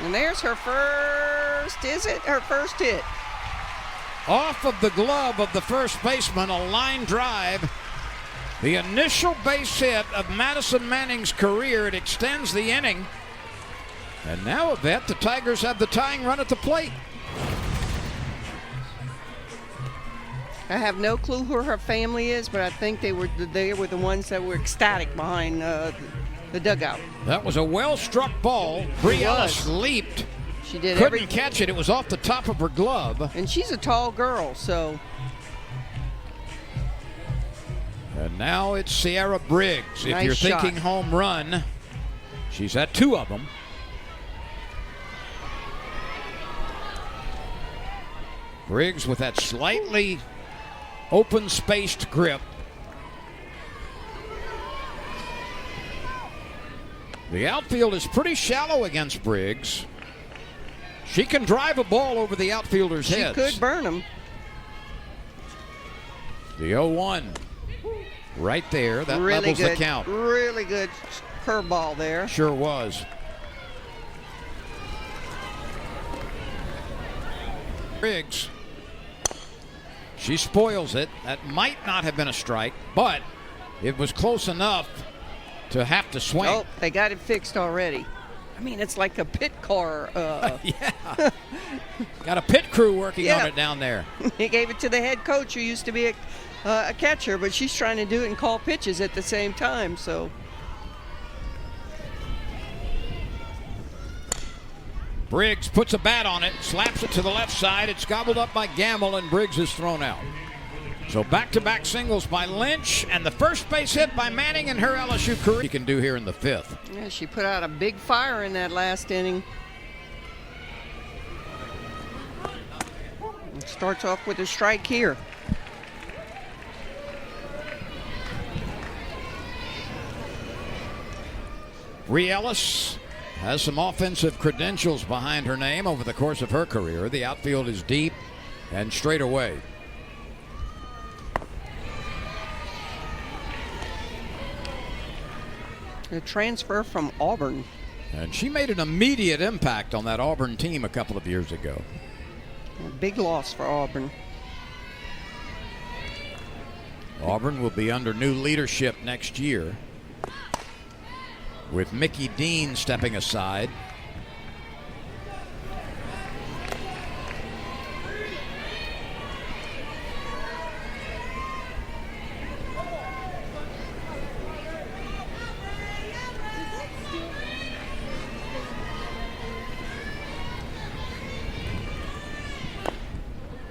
And there's her first, is it? Her first hit. Off of the glove of the first baseman, a line drive. The initial base hit of Madison Manning's career. It extends the inning. And now, Yvette, the Tigers have the tying run at the plate. I have no clue who her family is, but I think they were the ones that were ecstatic behind the dugout. That was a well-struck ball. Bree Ellis leaped. She did Couldn't catch it. It was off the top of her glove. And she's a tall girl, so. And now it's Sierra Briggs. If Nice you're shot. thinking home run, she's had 2 of them. Briggs with that slightly open-spaced grip. The outfield is pretty shallow against Briggs. She can drive a ball over the outfielder's heads. She could burn them. The 0-1 right there. That Really levels good, the count. really good curveball there. Sure was. Briggs. She spoils it. That might not have been a strike, but it was close enough to have to swing. Oh, they got it fixed already. I mean, it's like a pit car. Yeah. Got a pit crew working on it down there. He gave it to the head coach who used to be a catcher, but she's trying to do it and call pitches at the same time, so. Briggs puts a bat on it, slaps it to the left side. It's gobbled up by Gamble, and Briggs is thrown out. So back-to-back singles by Lynch, and the first base hit by Manning in her LSU career. She can do here in the 5th. Yeah, she put out a big fire in that last inning. It starts off with a strike here. Bree Ellis has some offensive credentials behind her name over the course of her career. The outfield is deep and straight away. A transfer from Auburn. And she made an immediate impact on that Auburn team a couple of years ago. A big loss for Auburn. Auburn will be under new leadership next year, with Mickey Dean stepping aside.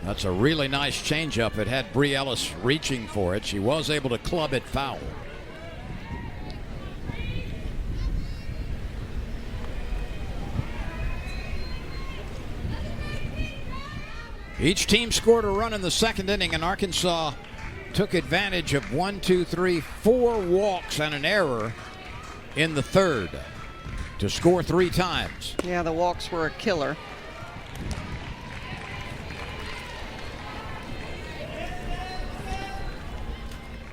That's a really nice changeup. It had Bree Ellis reaching for it. She was able to club it foul. Each team scored a run in the second inning, and Arkansas took advantage of 4 walks and an error in the third to score 3 times. Yeah, the walks were a killer.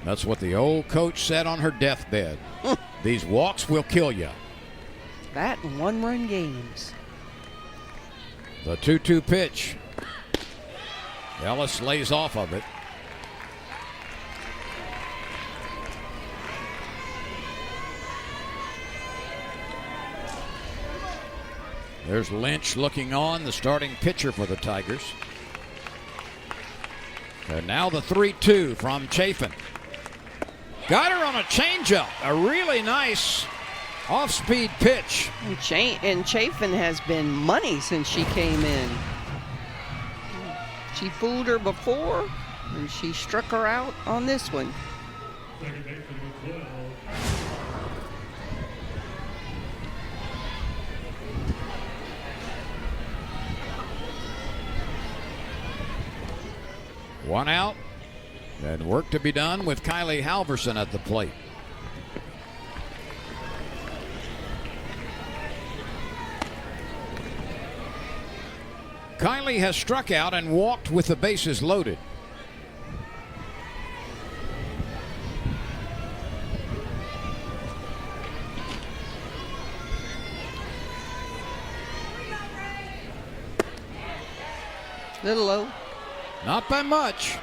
That's what the old coach said on her deathbed. These walks will kill you. That and one-run games. The 2-2 pitch. Ellis lays off of it. There's Lynch looking on, the starting pitcher for the Tigers. And now the 3-2 from Chafin. Got her on a changeup. A really nice off-speed pitch. And Chafin has been money since she came in. She fooled her before, and she struck her out on this one. Second baseman with 12. One out, and work to be done with Kylie Halverson at the plate. Kylie has struck out and walked with the bases loaded. Little low. Not by much.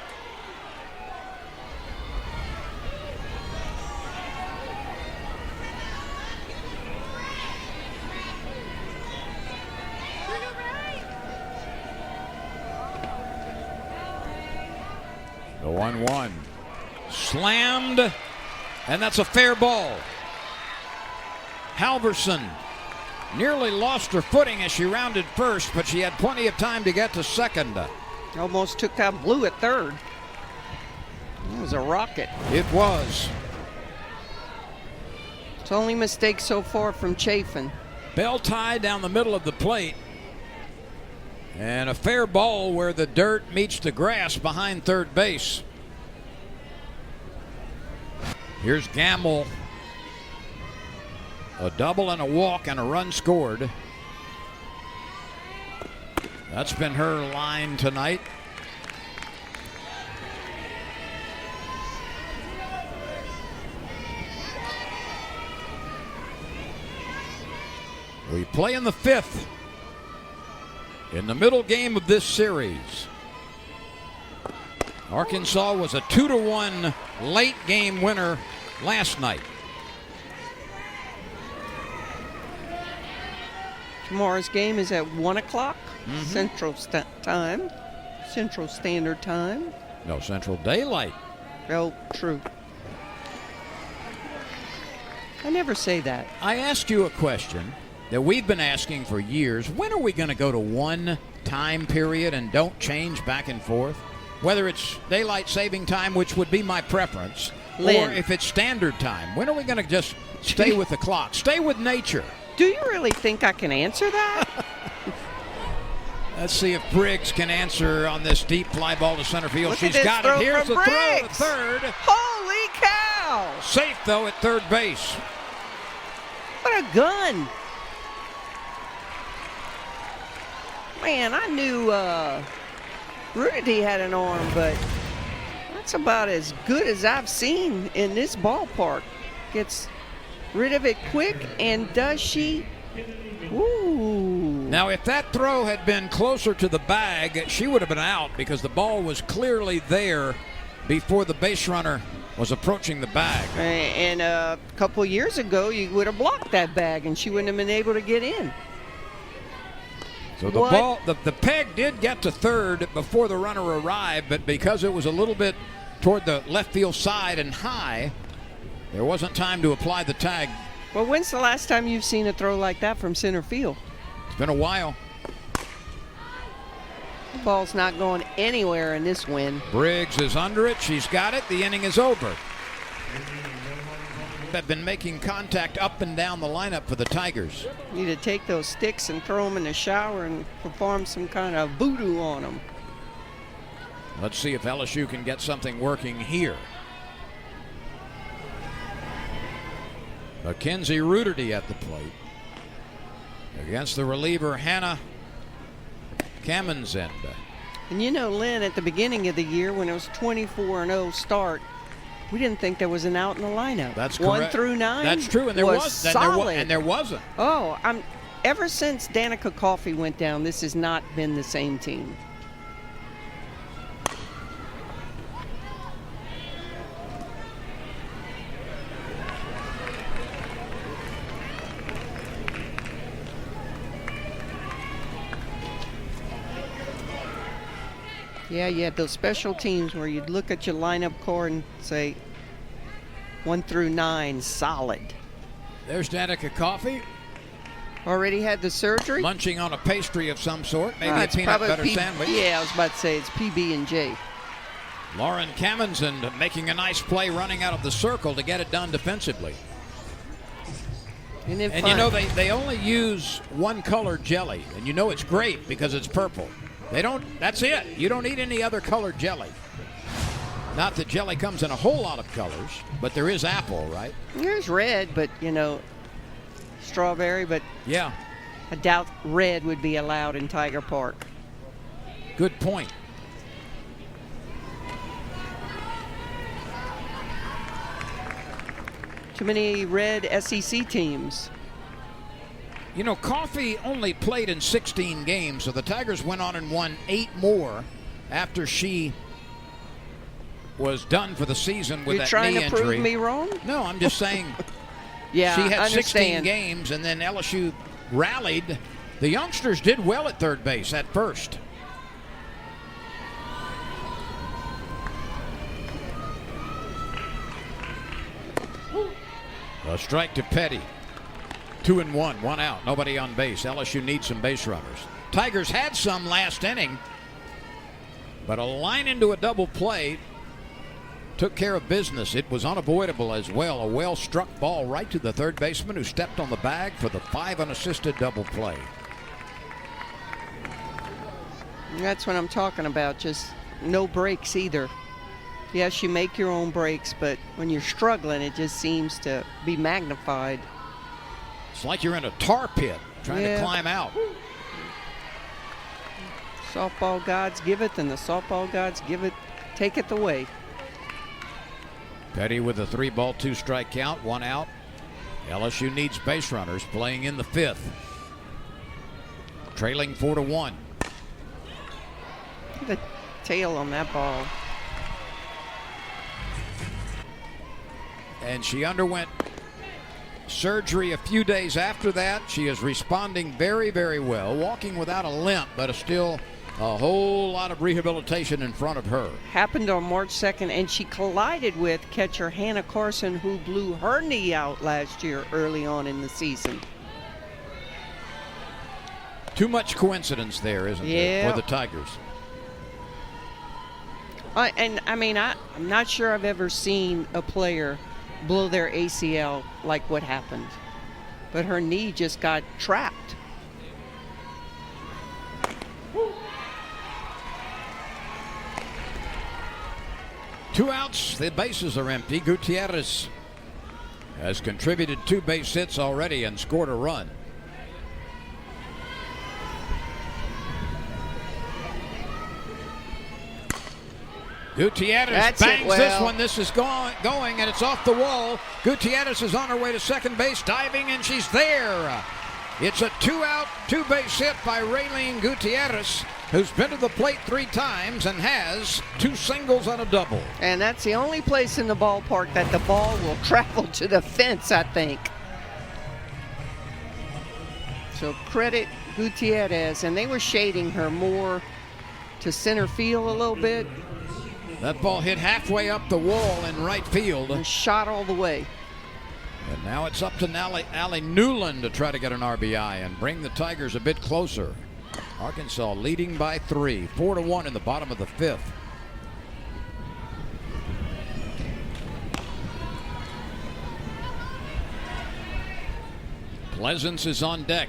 The 1-1. Slammed, and that's a fair ball. Halverson nearly lost her footing as she rounded first, but she had plenty of time to get to second. Almost took out Blue at third. It was a rocket. It was. It's the only mistake so far from Chafin. Bell tie down the middle of the plate. And a fair ball where the dirt meets the grass behind third base. Here's Gamble. A double and a walk and a run scored. That's been her line tonight. We play in the fifth. In the middle game of this series. Arkansas was a 2-1 late game winner last night. Tomorrow's game is at 1 o'clock Central Time. Central Standard Time. No, Central Daylight. Oh, true. I never say that. I asked you a question that we've been asking for years. When are we going to go to one time period and don't change back and forth? Whether it's daylight saving time, which would be my preference, Lynn. or if it's standard time. When are we going to just stay with the clock? Stay with nature. Do you really think I can answer that? Let's see if Briggs can answer on this deep fly ball to center field. Look She's at this got throw it. Here's from the throw to Briggs. third. Holy cow! Safe, though, at third base. What a gun! Man, I knew Rudy had an arm, but that's about as good as I've seen in this ballpark. Gets rid of it quick, and does she? Ooh. Now, if that throw had been closer to the bag, she would have been out because the ball was clearly there before the base runner was approaching the bag. And a couple years ago, you would have blocked that bag, and she wouldn't have been able to get in. So the ball, the peg did get to third before the runner arrived, but because it was a little bit toward the left field side and high, there wasn't time to apply the tag. Well, when's the last time you've seen a throw like that from center field? It's been a while. The ball's not going anywhere in this wind. Briggs is under it. She's got it. The inning is over. Have been making contact up and down the lineup for the Tigers. Need to take those sticks and throw them in the shower and perform some kind of voodoo on them. Let's see if LSU can get something working here. Mackenzie Ruderty at the plate against the reliever Hannah Kamenzind. And you know, Lynn, at the beginning of the year when it was 24-0 start, we didn't think there was an out in the lineup. That's 1 correct. through 9. That's true, and there was solid. and there wasn't. Oh, ever since Danica Coffey went down, this has not been the same team. Yeah, you had those special teams where you'd look at your lineup core and say 1 through 9, solid. There's Danica Coffey. Already had the surgery? Munching on a pastry of some sort, maybe a It's peanut probably butter sandwich. Yeah, I was about to say it's PB&J. Lauren Kamenzend making a nice play running out of the circle to get it done defensively. And you know, they only use one color jelly, and you know it's great because it's purple. They don't, that's it. You don't need any other colored jelly. Not that jelly comes in a whole lot of colors, but there is apple, right? There's red, but, you know, strawberry, but yeah, I doubt red would be allowed in Tiger Park. Good point. Too many red SEC teams. You know, Coffey only played in 16 games, so the Tigers went on and won 8 more after she was done for the season with You're that trying knee to injury. prove me wrong? No, I'm just saying. Yeah, she had I 16 understand. games, and then LSU rallied. The youngsters did well at third base at first. A strike to Petty. 2-1, 1 out, nobody on base. LSU needs some base runners. Tigers had some last inning, but a line into a double play took care of business. It was unavoidable as well. A well-struck ball right to the third baseman who stepped on the bag for the 5 unassisted double play. That's what I'm talking about. Just no breaks either. Yes, you make your own breaks, but when you're struggling, it just seems to be magnified. It's like you're in a tar pit trying to climb out. Softball gods give it, and the softball gods take it away. Petty with a 3-ball, 2-strike count, 1 out. LSU needs base runners playing in the 5th. Trailing 4-1. The tail on that ball. And she underwent surgery a few days after that. She is responding very, very well, walking without a limp, but still a whole lot of rehabilitation in front of her. Happened on March 2nd, and she collided with catcher Hannah Carson, who blew her knee out last year early on in the season. Too much coincidence there, isn't there, for the Tigers? I'm not sure I've ever seen a player blow their ACL like what happened. But her knee just got trapped. Two outs, the bases are empty. Gutierrez has contributed 2 base hits already and scored a run. Gutierrez bangs this one. This is going, and it's off the wall. Gutierrez is on her way to second base, diving, and she's there. It's a 2-out, 2-base hit by Raylene Gutierrez, who's been to the plate 3 times and has 2 singles and a double. And that's the only place in the ballpark that the ball will travel to the fence, I think. So credit Gutierrez, and they were shading her more to center field a little bit. That ball hit halfway up the wall in right field. And shot all the way. And now it's up to Allie Newland to try to get an RBI and bring the Tigers a bit closer. Arkansas leading by 3, 4-1 in the bottom of the 5th. Pleasance is on deck.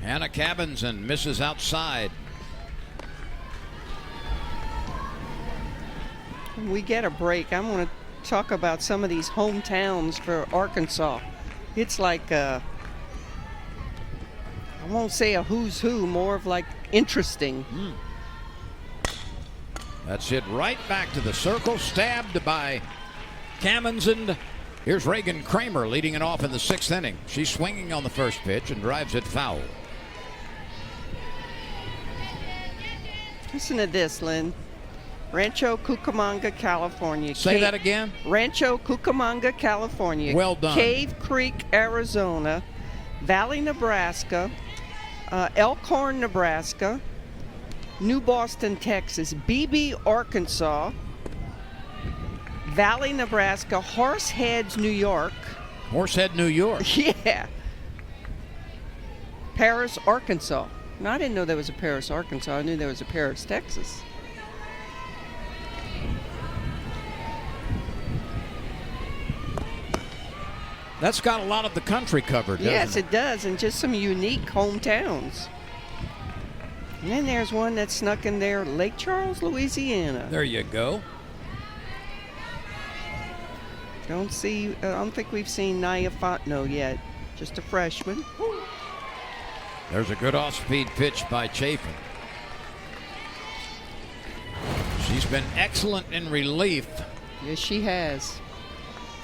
Hannah Cabinson misses outside. When we get a break, I'm going to talk about some of these hometowns for Arkansas. It's like I won't say a who's who, more of like interesting. That's hit right back to the circle, stabbed by Cabinson. Here's Reagan Kramer leading it off in the 6th inning. She's swinging on the first pitch and drives it foul. Listen to this, Lynn. Rancho Cucamonga, California. Say that again? Rancho Cucamonga, California. Well done. Cave Creek, Arizona. Valley, Nebraska. Elkhorn, Nebraska. New Boston, Texas, Beebe, Arkansas, Valley, Nebraska, Horseheads, New York. Horsehead, New York. Yeah. Paris, Arkansas. No, I didn't know there was a Paris, Arkansas. I knew there was a Paris, Texas. That's got a lot of the country covered, doesn't Yes, it? it does, and just some unique hometowns. And then there's one that snuck in there, Lake Charles, Louisiana. There you go. I don't think we've seen Naya Fontenot yet. Just a freshman. There's a good off-speed pitch by Chafin. She's been excellent in relief. Yes, she has.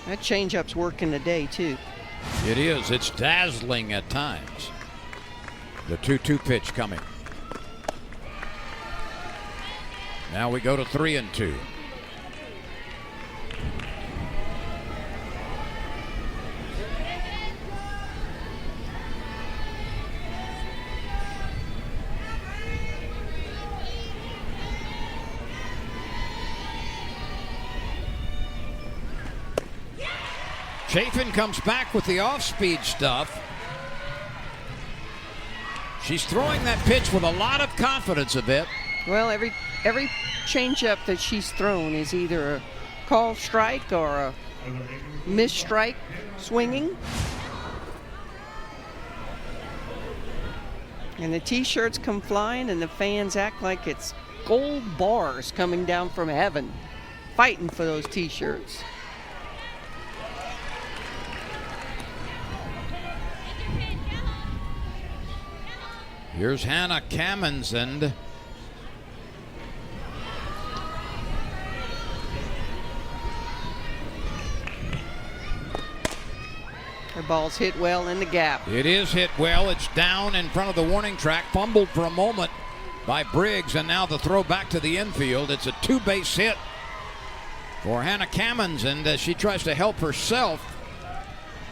That changeup's working today, too. It is. It's dazzling at times. The 2-2 pitch coming. Now we go to 3-2. Chafin comes back with the off-speed stuff. She's throwing that pitch with a lot of confidence of it. Well, every changeup that she's thrown is either a call strike or a missed strike swinging. And the T-shirts come flying and the fans act like it's gold bars coming down from heaven, fighting for those T-shirts. Here's Hannah Kamenzind. Her ball's hit well in the gap. It is hit well. It's down in front of the warning track. Fumbled for a moment by Briggs, and now the throw back to the infield. It's a two-base hit for Hannah Kamenzind as she tries to help herself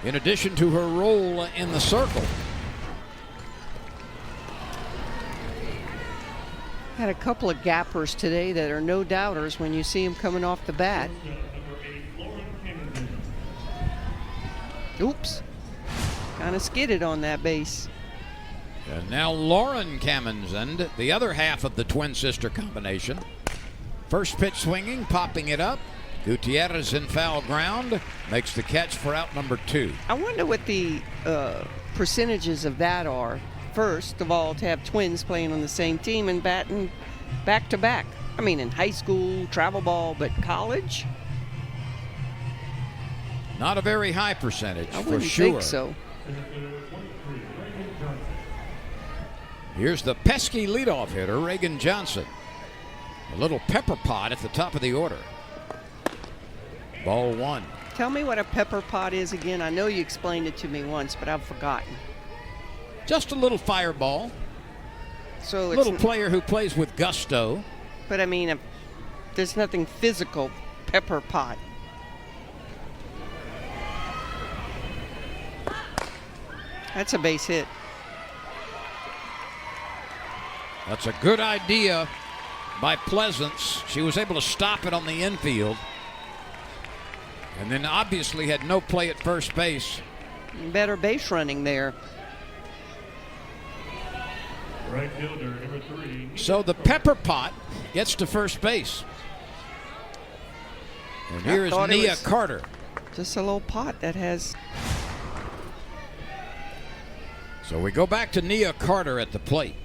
in addition to her role in the circle. Had a couple of gappers today that are no doubters when you see them coming off the bat. Oops. Kind of skidded on that base. And now Lauren Kamenzind, the other half of the twin sister combination. First pitch swinging, popping it up. Gutierrez in foul ground, makes the catch for out number 2. I wonder what the percentages of that are. First of all, to have twins playing on the same team and batting back to back. I mean, in high school, travel ball, but college? Not a very high percentage, I for wouldn't sure. think so. Here's the pesky leadoff hitter, Reagan Johnson. A little pepper pot at the top of the order. Ball 1. Tell me what a pepper pot is again. I know you explained it to me once, but I've forgotten. Just a little fireball. So it's Little player who plays with gusto. But I mean, there's nothing physical. Pepper pot. That's a base hit. That's a good idea by Pleasance. She was able to stop it on the infield. And then obviously had no play at first base. Better base running there. Right fielder, number 3. So the pepper pot gets to first base. And here is Nia Carter. Just a little pot that has... So we go back to Nia Carter at the plate.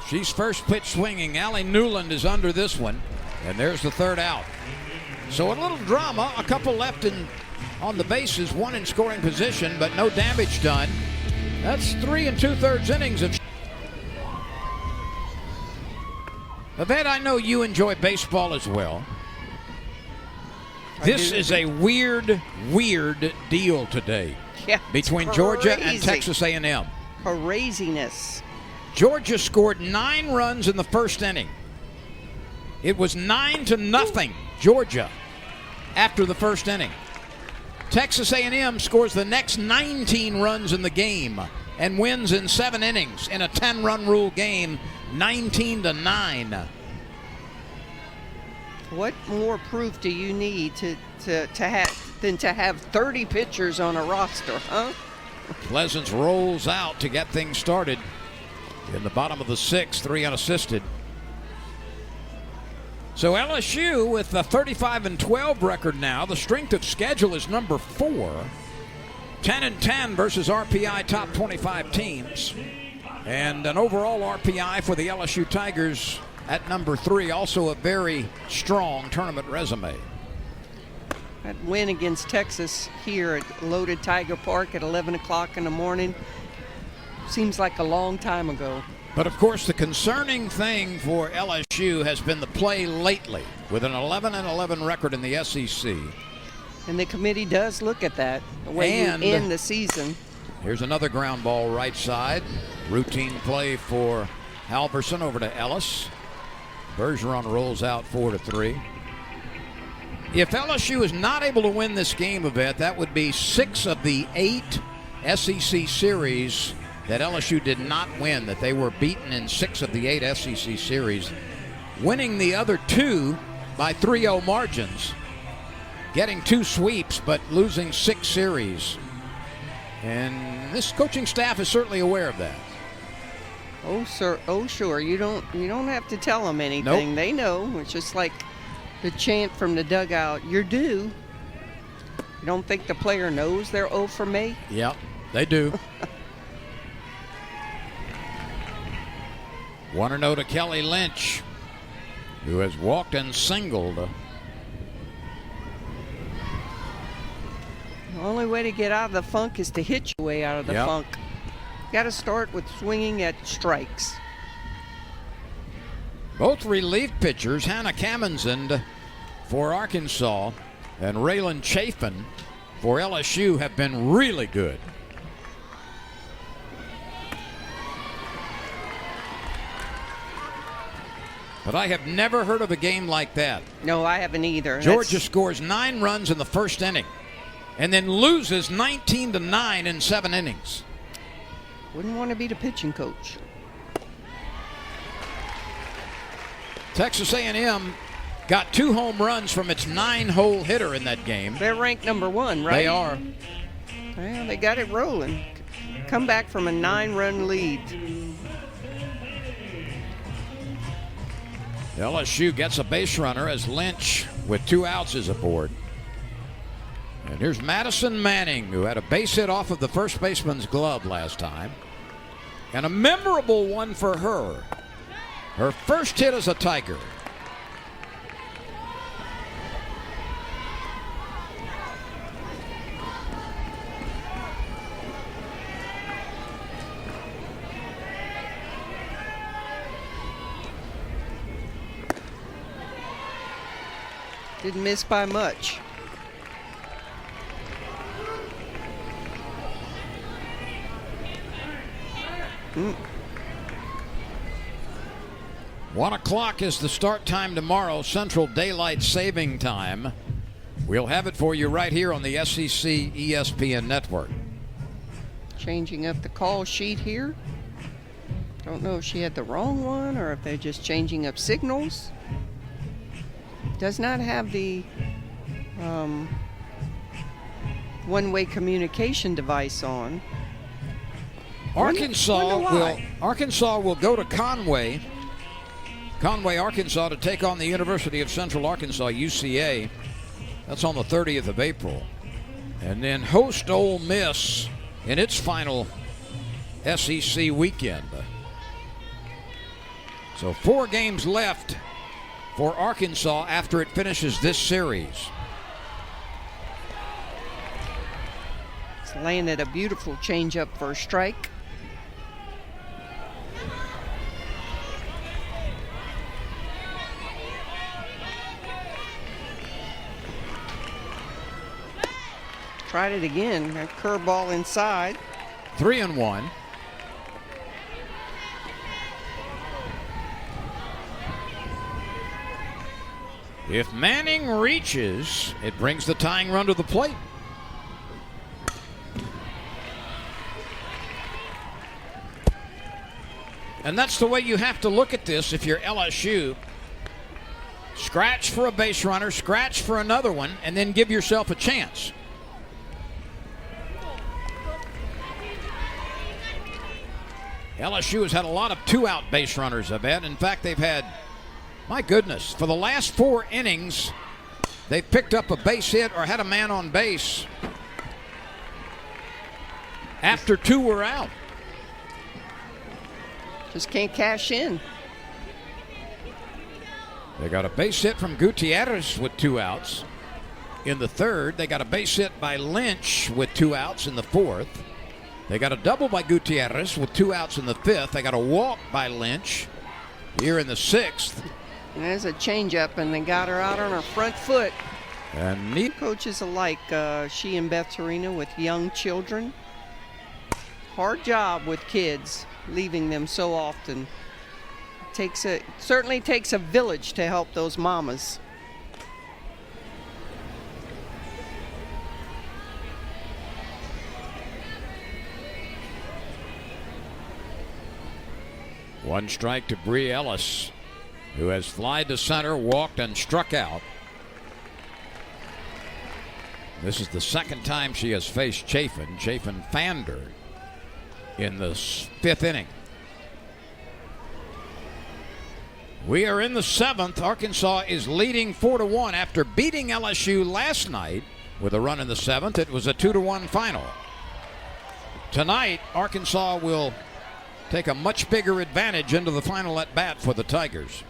She's first pitch swinging. Allie Newland is under this one. And there's the third out. So a little drama. A couple left on the bases. One in scoring position, but no damage done. That's 3 2/3 innings of... Yvette, I know you enjoy baseball as well. This is a weird deal today. Yeah, between Georgia and Texas A&M. Craziness. Georgia scored 9 runs in the first inning. It was 9-0 Georgia after the first inning. Texas A&M scores the next 19 runs in the game and wins in 7 innings in a 10-run rule game. 19-9. What more proof do you need to have than to have 30 pitchers on a roster, huh? Pleasance rolls out to get things started in the bottom of the 6th, 3 unassisted. So LSU with a 35-12 record now. The strength of schedule is number 4. 10-10 versus RPI top 25 teams. And an overall RPI for the LSU Tigers at number 3. Also a very strong tournament resume. That win against Texas here at Loaded Tiger Park at 11 o'clock in the morning seems like a long time ago. But of course, the concerning thing for LSU has been the play lately, with an 11-11 record in the SEC. And the committee does look at that, the way you end the season. Here's another ground ball right side. Routine play for Halverson over to Ellis. Bergeron rolls out 4-3. If LSU is not able to win this game, Yvette, that would be 6 of the 8 SEC series that LSU did not win, that they were beaten in 6 of the 8 SEC series, winning the other 2 by 3-0 margins, getting 2 sweeps but losing 6 series. And this coaching staff is certainly aware of that. Oh, sir. Oh, sure. You don't have to tell them anything. Nope. They know. It's just like the chant from the dugout, "You're due." You don't think the player knows they're 0 for May? Yep, they do. 1-0 to Kelly Lynch, who has walked and singled. The only way to get out of the funk is to hit your way out of the funk. Got to start with swinging at strikes. Both relief pitchers, Hannah Kamenzind for Arkansas and Raylan Chafin for LSU, have been really good. But I have never heard of a game like that. No, I haven't either. Georgia scores 9 runs in the first inning and then loses 19-9 in 7 innings. Wouldn't want to be the pitching coach. Texas A&M got 2 home runs from its 9-hole hitter in that game. They're ranked number 1, right? They are. Well, they got it rolling. Come back from a 9-run lead. LSU gets a base runner as Lynch with 2 outs is aboard. And here's Madison Manning, who had a base hit off of the first baseman's glove last time. And a memorable one for her. Her first hit as a Tiger. Didn't miss by much. Mm. 1 o'clock is the start time tomorrow, Central Daylight Saving Time. We'll have it for you right here on the SEC ESPN Network. Changing up the call sheet here. Don't know if she had the wrong one or if they're just changing up signals. Does not have the one-way communication device on. Arkansas will go to Conway, Arkansas, to take on the University of Central Arkansas, UCA. That's on the 30th of April. And then host Ole Miss in its final SEC weekend. So 4 games left for Arkansas after it finishes this series. It's landed a beautiful changeup for a strike. Tried it again. A curveball inside. 3-1. If Manning reaches, it brings the tying run to the plate. And that's the way you have to look at this if you're LSU. Scratch for a base runner, scratch for another one, and then give yourself a chance. LSU has had a lot of two-out base runners, I bet. In fact, they've had, my goodness, for the last 4 innings, they've picked up a base hit or had a man on base after 2 were out. Just can't cash in. They got a base hit from Gutierrez with 2 outs in the 3rd. They got a base hit by Lynch with 2 outs in the 4th. They got a double by Gutierrez with 2 outs in the 5th. They got a walk by Lynch here in the 6th. And there's a changeup, and they got her out on her front foot. And neat Coaches alike, she and Beth Serena with young children. Hard job with kids, leaving them so often. Certainly takes a village to help those mamas. One strike to Bree Ellis, who has flied to center, walked, and struck out. This is the 2nd time she has faced Chafin. Chafin fanned her in the 5th inning. We are in the 7th. Arkansas is leading 4-1 after beating LSU last night with a run in the 7th. It was a 2-1 final. Tonight, Arkansas will take a much bigger advantage into the final at bat for the Tigers.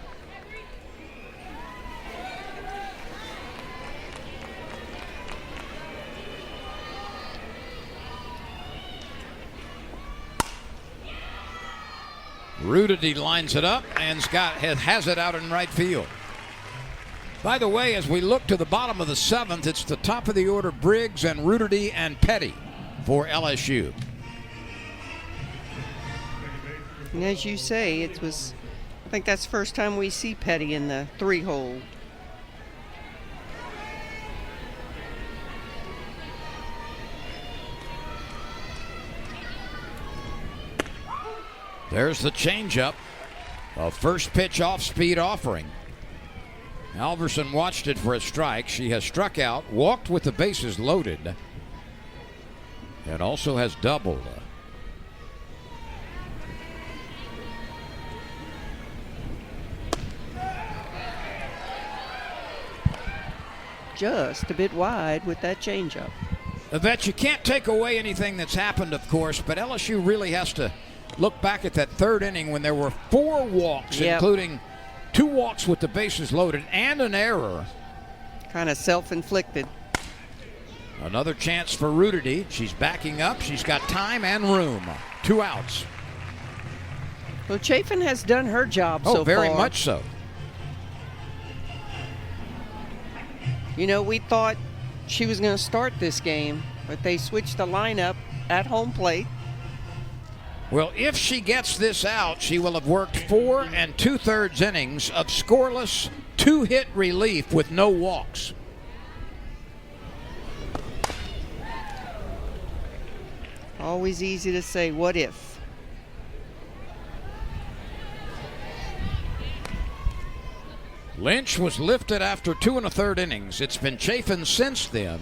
Rudity lines it up, and Scott has it out in right field. By the way, as we look to the bottom of the 7th, it's the top of the order: Briggs and Rudity and Petty for LSU. And as you say, I think that's the first time we see Petty in the 3-hole. There's the changeup, a first pitch off-speed offering. Alverson watched it for a strike. She has struck out, walked with the bases loaded, and also has doubled. Just a bit wide with that changeup. Yvette, you can't take away anything that's happened, of course, but LSU really has to look back at that 3rd inning when there were 4 walks, including 2 walks with the bases loaded and an error. Kind of self-inflicted. Another chance for Rudity. She's backing up. She's got time and room. 2 outs. Well, Chafin has done her job so far. Oh, very much so. You know, we thought she was going to start this game, but they switched the lineup at home plate. Well, if she gets this out, she will have worked 4 2/3 innings of scoreless 2-hit relief with no walks. Always easy to say, what if? Lynch was lifted after 2 1/3 innings. It's been Chafin since then,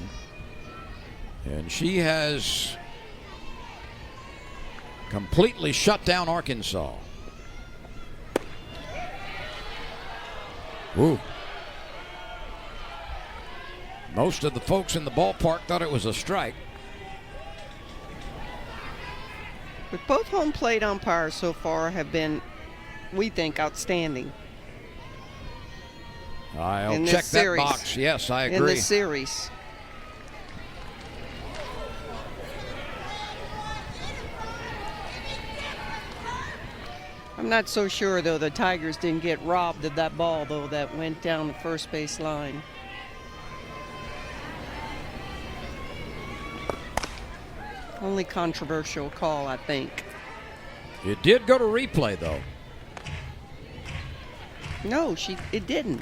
and she has completely shut down Arkansas. Ooh. Most of the folks in the ballpark thought it was a strike. But both home plate umpires so far have been, we think, outstanding. I'll check that box. Yes, I agree. In this series. I'm not so sure, though, the Tigers didn't get robbed of that ball, though, that went down the first base line. Only controversial call, I think. It did go to replay, though. No, it didn't.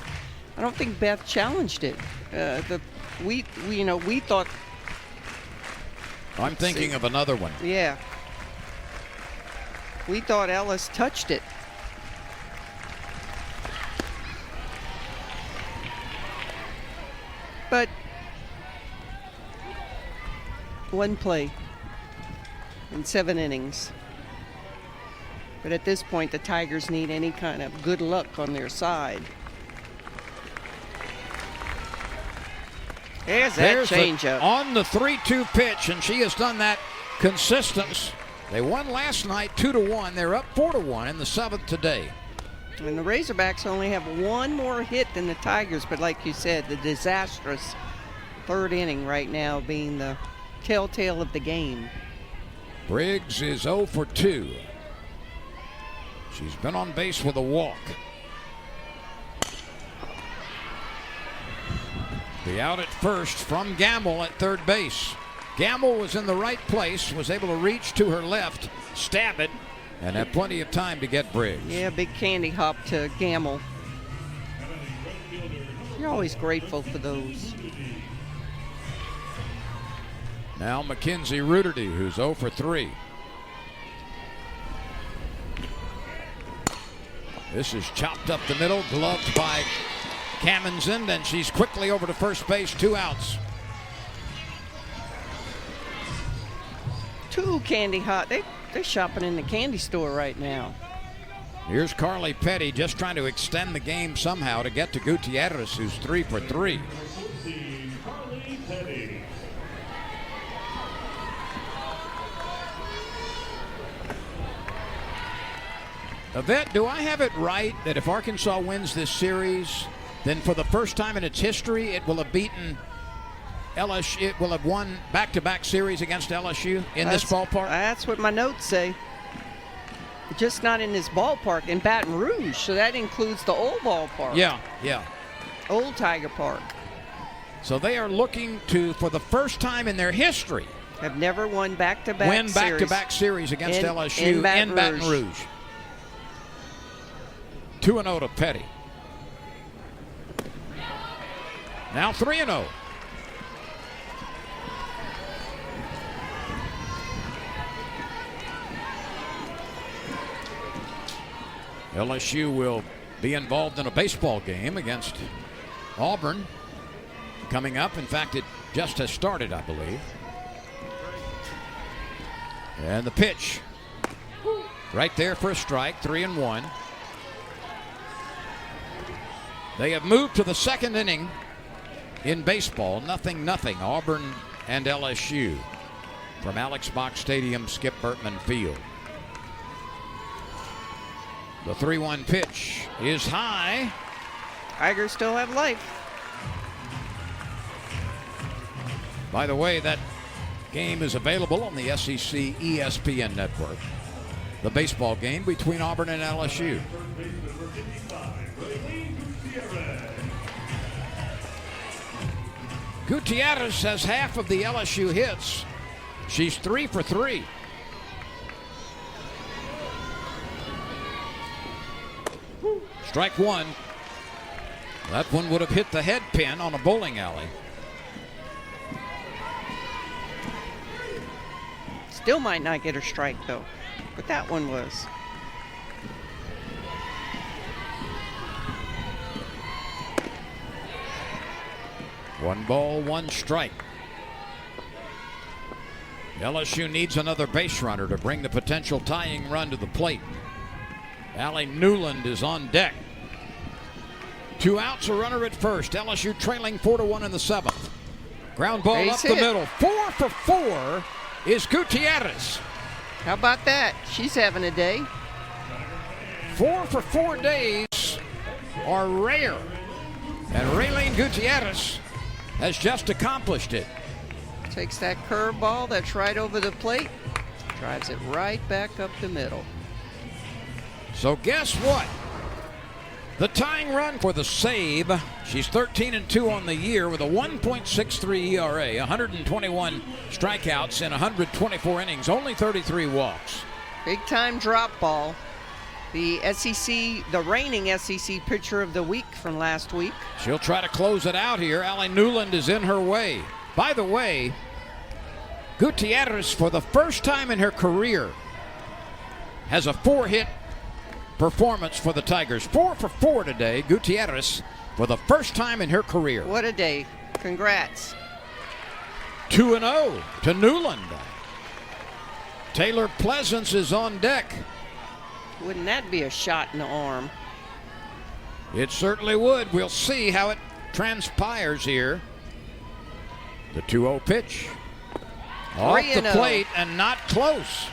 I don't think Beth challenged it. We thought. I'm thinking of another one. Yeah. We thought Ellis touched it. But one play in 7 innings. But at this point, the Tigers need any kind of good luck on their side. There's that changeup. On the 3-2 pitch, and she has done that consistently. They won last night 2-1. They're up 4-1 in the 7th today. And the Razorbacks only have one more hit than the Tigers, but like you said, the disastrous 3rd inning right now being the telltale of the game. Briggs is 0 for 2. She's been on base with a walk. The out at first from Gamble at 3rd base. Gamble was in the right place, was able to reach to her left, stab it, and had plenty of time to get Briggs. Yeah, big candy hop to Gamble. You're always grateful for those. Now Mackenzie Ruderty, who's 0 for 3. This is chopped up the middle, gloved by Kamenzend, and she's quickly over to first base, 2 outs. 2 candy hot. They're shopping in the candy store right now. Here's Carly Petty just trying to extend the game somehow to get to Gutierrez, who's 3 for 3. Carly Petty. Yvette, do I have it right that if Arkansas wins this series, then for the first time in its history, it will have beaten LSU, it will have won back-to-back series against LSU in this ballpark? That's what my notes say. Just not in this ballpark, in Baton Rouge, so that includes the old ballpark. Yeah. Old Tiger Park. So they are looking to, for the first time in their history, have never won back-to-back win back-to-back series against LSU in Baton Rouge. 2-0 to Petty. Now 3-0. LSU will be involved in a baseball game against Auburn coming up. In fact, it just has started, I believe. And the pitch right there for a strike, 3-1. They have moved to the 2nd inning in baseball, 0-0, Auburn and LSU from Alex Box Stadium, Skip Bertman Field. The 3-1 pitch is high. Tigers still have life. By the way, that game is available on the SEC ESPN network. The baseball game between Auburn and LSU. Gutierrez has half of the LSU hits. She's 3 for 3. Strike 1. That one would have hit the head pin on a bowling alley. Still might not get her strike, though. But that one was. One ball, 1 strike. LSU needs another base runner to bring the potential tying run to the plate. Allie Newland is on deck. 2 outs, a runner at first. LSU trailing 4-1 in the 7th. Ground ball Base up hit. the middle. 4 for 4 is Gutierrez. How about that? She's having a day. 4 for 4 days are rare. And Raylene Gutierrez has just accomplished it. Takes that curveball that's right over the plate. Drives it right back up the middle. So guess what? The tying run for the save. She's 13-2 on the year with a 1.63 ERA, 121 strikeouts in 124 innings, only 33 walks. Big time drop ball. The SEC, the reigning SEC pitcher of the week from last week. She'll try to close it out here. Allie Newland is in her way. By the way, Gutierrez, for the first time in her career, has a 4-hit performance for the Tigers. 4 for 4 today. Gutierrez for the first time in her career. What a day. Congrats. 2-0 to Newland. Taylor Pleasance is on deck. Wouldn't that be a shot in the arm? It certainly would. We'll see how it transpires here. The 2-0 pitch. Off the 3-0. plate and not close.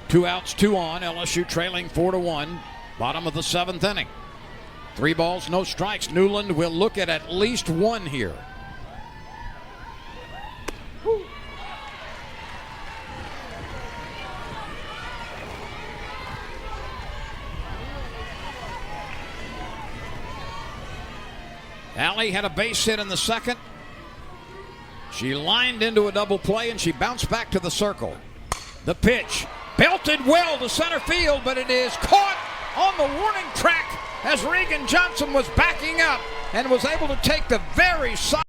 2 outs, 2 on. LSU trailing 4-1. Bottom of the 7th inning. 3 balls, no strikes. Newland will look at least 1 here. Allie had a base hit in the 2nd. She lined into a double play and she bounced back to the circle. The pitch belted well to center field, but it is caught on the warning track as Regan Johnson was backing up and was able to take the very side.